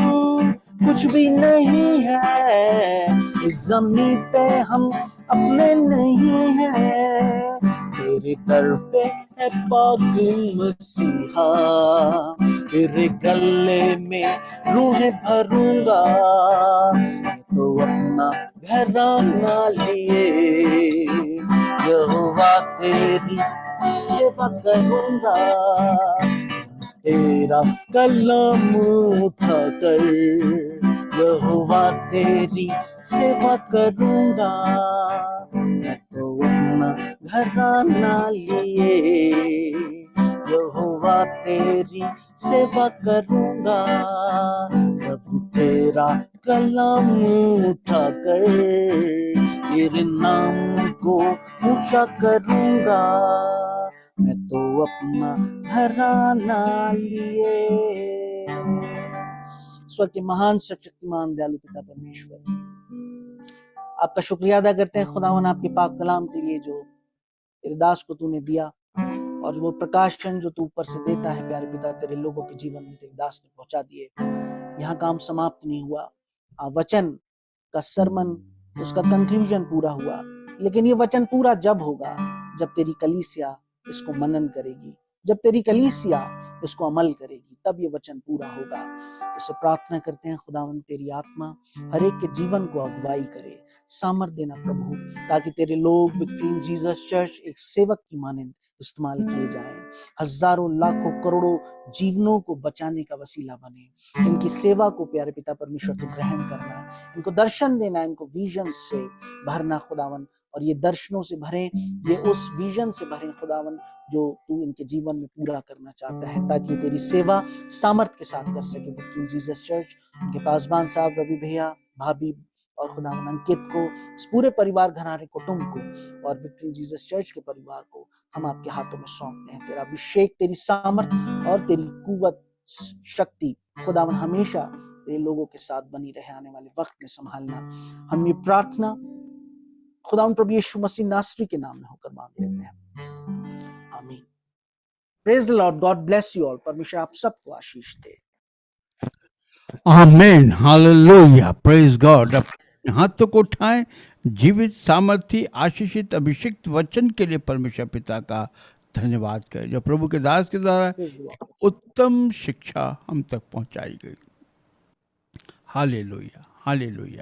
कुछ भी नहीं है, इस ज़मीन पे हम अपने नहीं हैं। तेरे दर पे है पाक मसीहा, तेरे गले में रूहें भरूंगा। मैं तो अपना घराना लिए यहोवा तेरी सेवा करूंगा। तेरा कलम उठाकर यहोवा तेरी सेवा करूंगा। मैं तो अपना घराना लिए यहोवा तेरी सेवा करूंगा। प्रभु तेरा कलम उठाकर तेरे नाम को ऊंचा करूंगा। मैं तो अपना घराना लिए। स्वर्ग के महान सर्वशक्तिमान दयालु पिता परमेश्वर, आपका शुक्रिया अदा करते हैं खुदावन आपके पाक कलाम के लिए जो तेरे दास को तूने दिया, और वो प्रकाशन जो तू ऊपर से देता है प्यारे पिता, तेरे लोगों के जीवन में तेरे दास ने पहुंचा दिए। यहाँ काम समाप्त नहीं हुआ, वचन का सरमन उसका कंक्लूजन पूरा हुआ, लेकिन ये वचन पूरा जब होगा जब तेरी कलीसिया इसको मनन करेगी, जब तेरी कलीसिया इसको अमल करेगी, तब ये वचन पूरा होगा। तो से प्रार्थना करते हैं खुदावन तेरी आत्मा हर एक के जीवन को अगुवाई करे, सामर्थ देना प्रभु, ताकि तेरे लोग विक्ट्री इन जीसस चर्च एक सेवक की मानंद इस्तेमाल किए जाएं, हजारों लाखों करोड़ों जीवनों को बचाने का वसीला बने। इनकी सेवा को प्यारे पिता परमेश्वर तू ग्रहण करना, इनको दर्शन देना, इनको विजन से भरना खुदावन, और ये दर्शनों से भरे, ये उस विजन से भरे खुदावन जो तू इनके जीवन में पूरा करना चाहता है, ताकि तेरी सेवा सामर्थ के साथ कर सके। विक्ट्री इन जीसस चर्च, उनके पासवान साहब, रवि भैया, भाभी और खुदावन अंकित को, इस पूरे परिवार घराने कुटुंब को और विक्ट्री इन जीसस चर्च के परिवार को हम आपके हाथों में सौंपते हैं। तेरा अभिषेक, तेरी सामर्थ और तेरी कुव्वत, शक्ति खुदावन हमेशा तेरे लोगों के साथ बनी रहे, आने वाले वक्त में संभालना। हम ये प्रार्थना खुदा उन प्रभु यीशु मसीह नासरी के नाम में होकर मांग लेते हैं, आमीन। Praise the Lord, God bless you all. परमेश्वर आप सबको आशीष दे। आमेन, हालेलुया, प्रेज गॉड। अपने हाथों को उठाएं, जीवित, सामर्थी, आशीषित, अभिषिक्त वचन के लिए परमेश्वर पिता का धन्यवाद करें, जो प्रभु के दास के द्वारा उत्तम शिक्षा हम तक पहुंचाई गई। Hallelujah, hallelujah.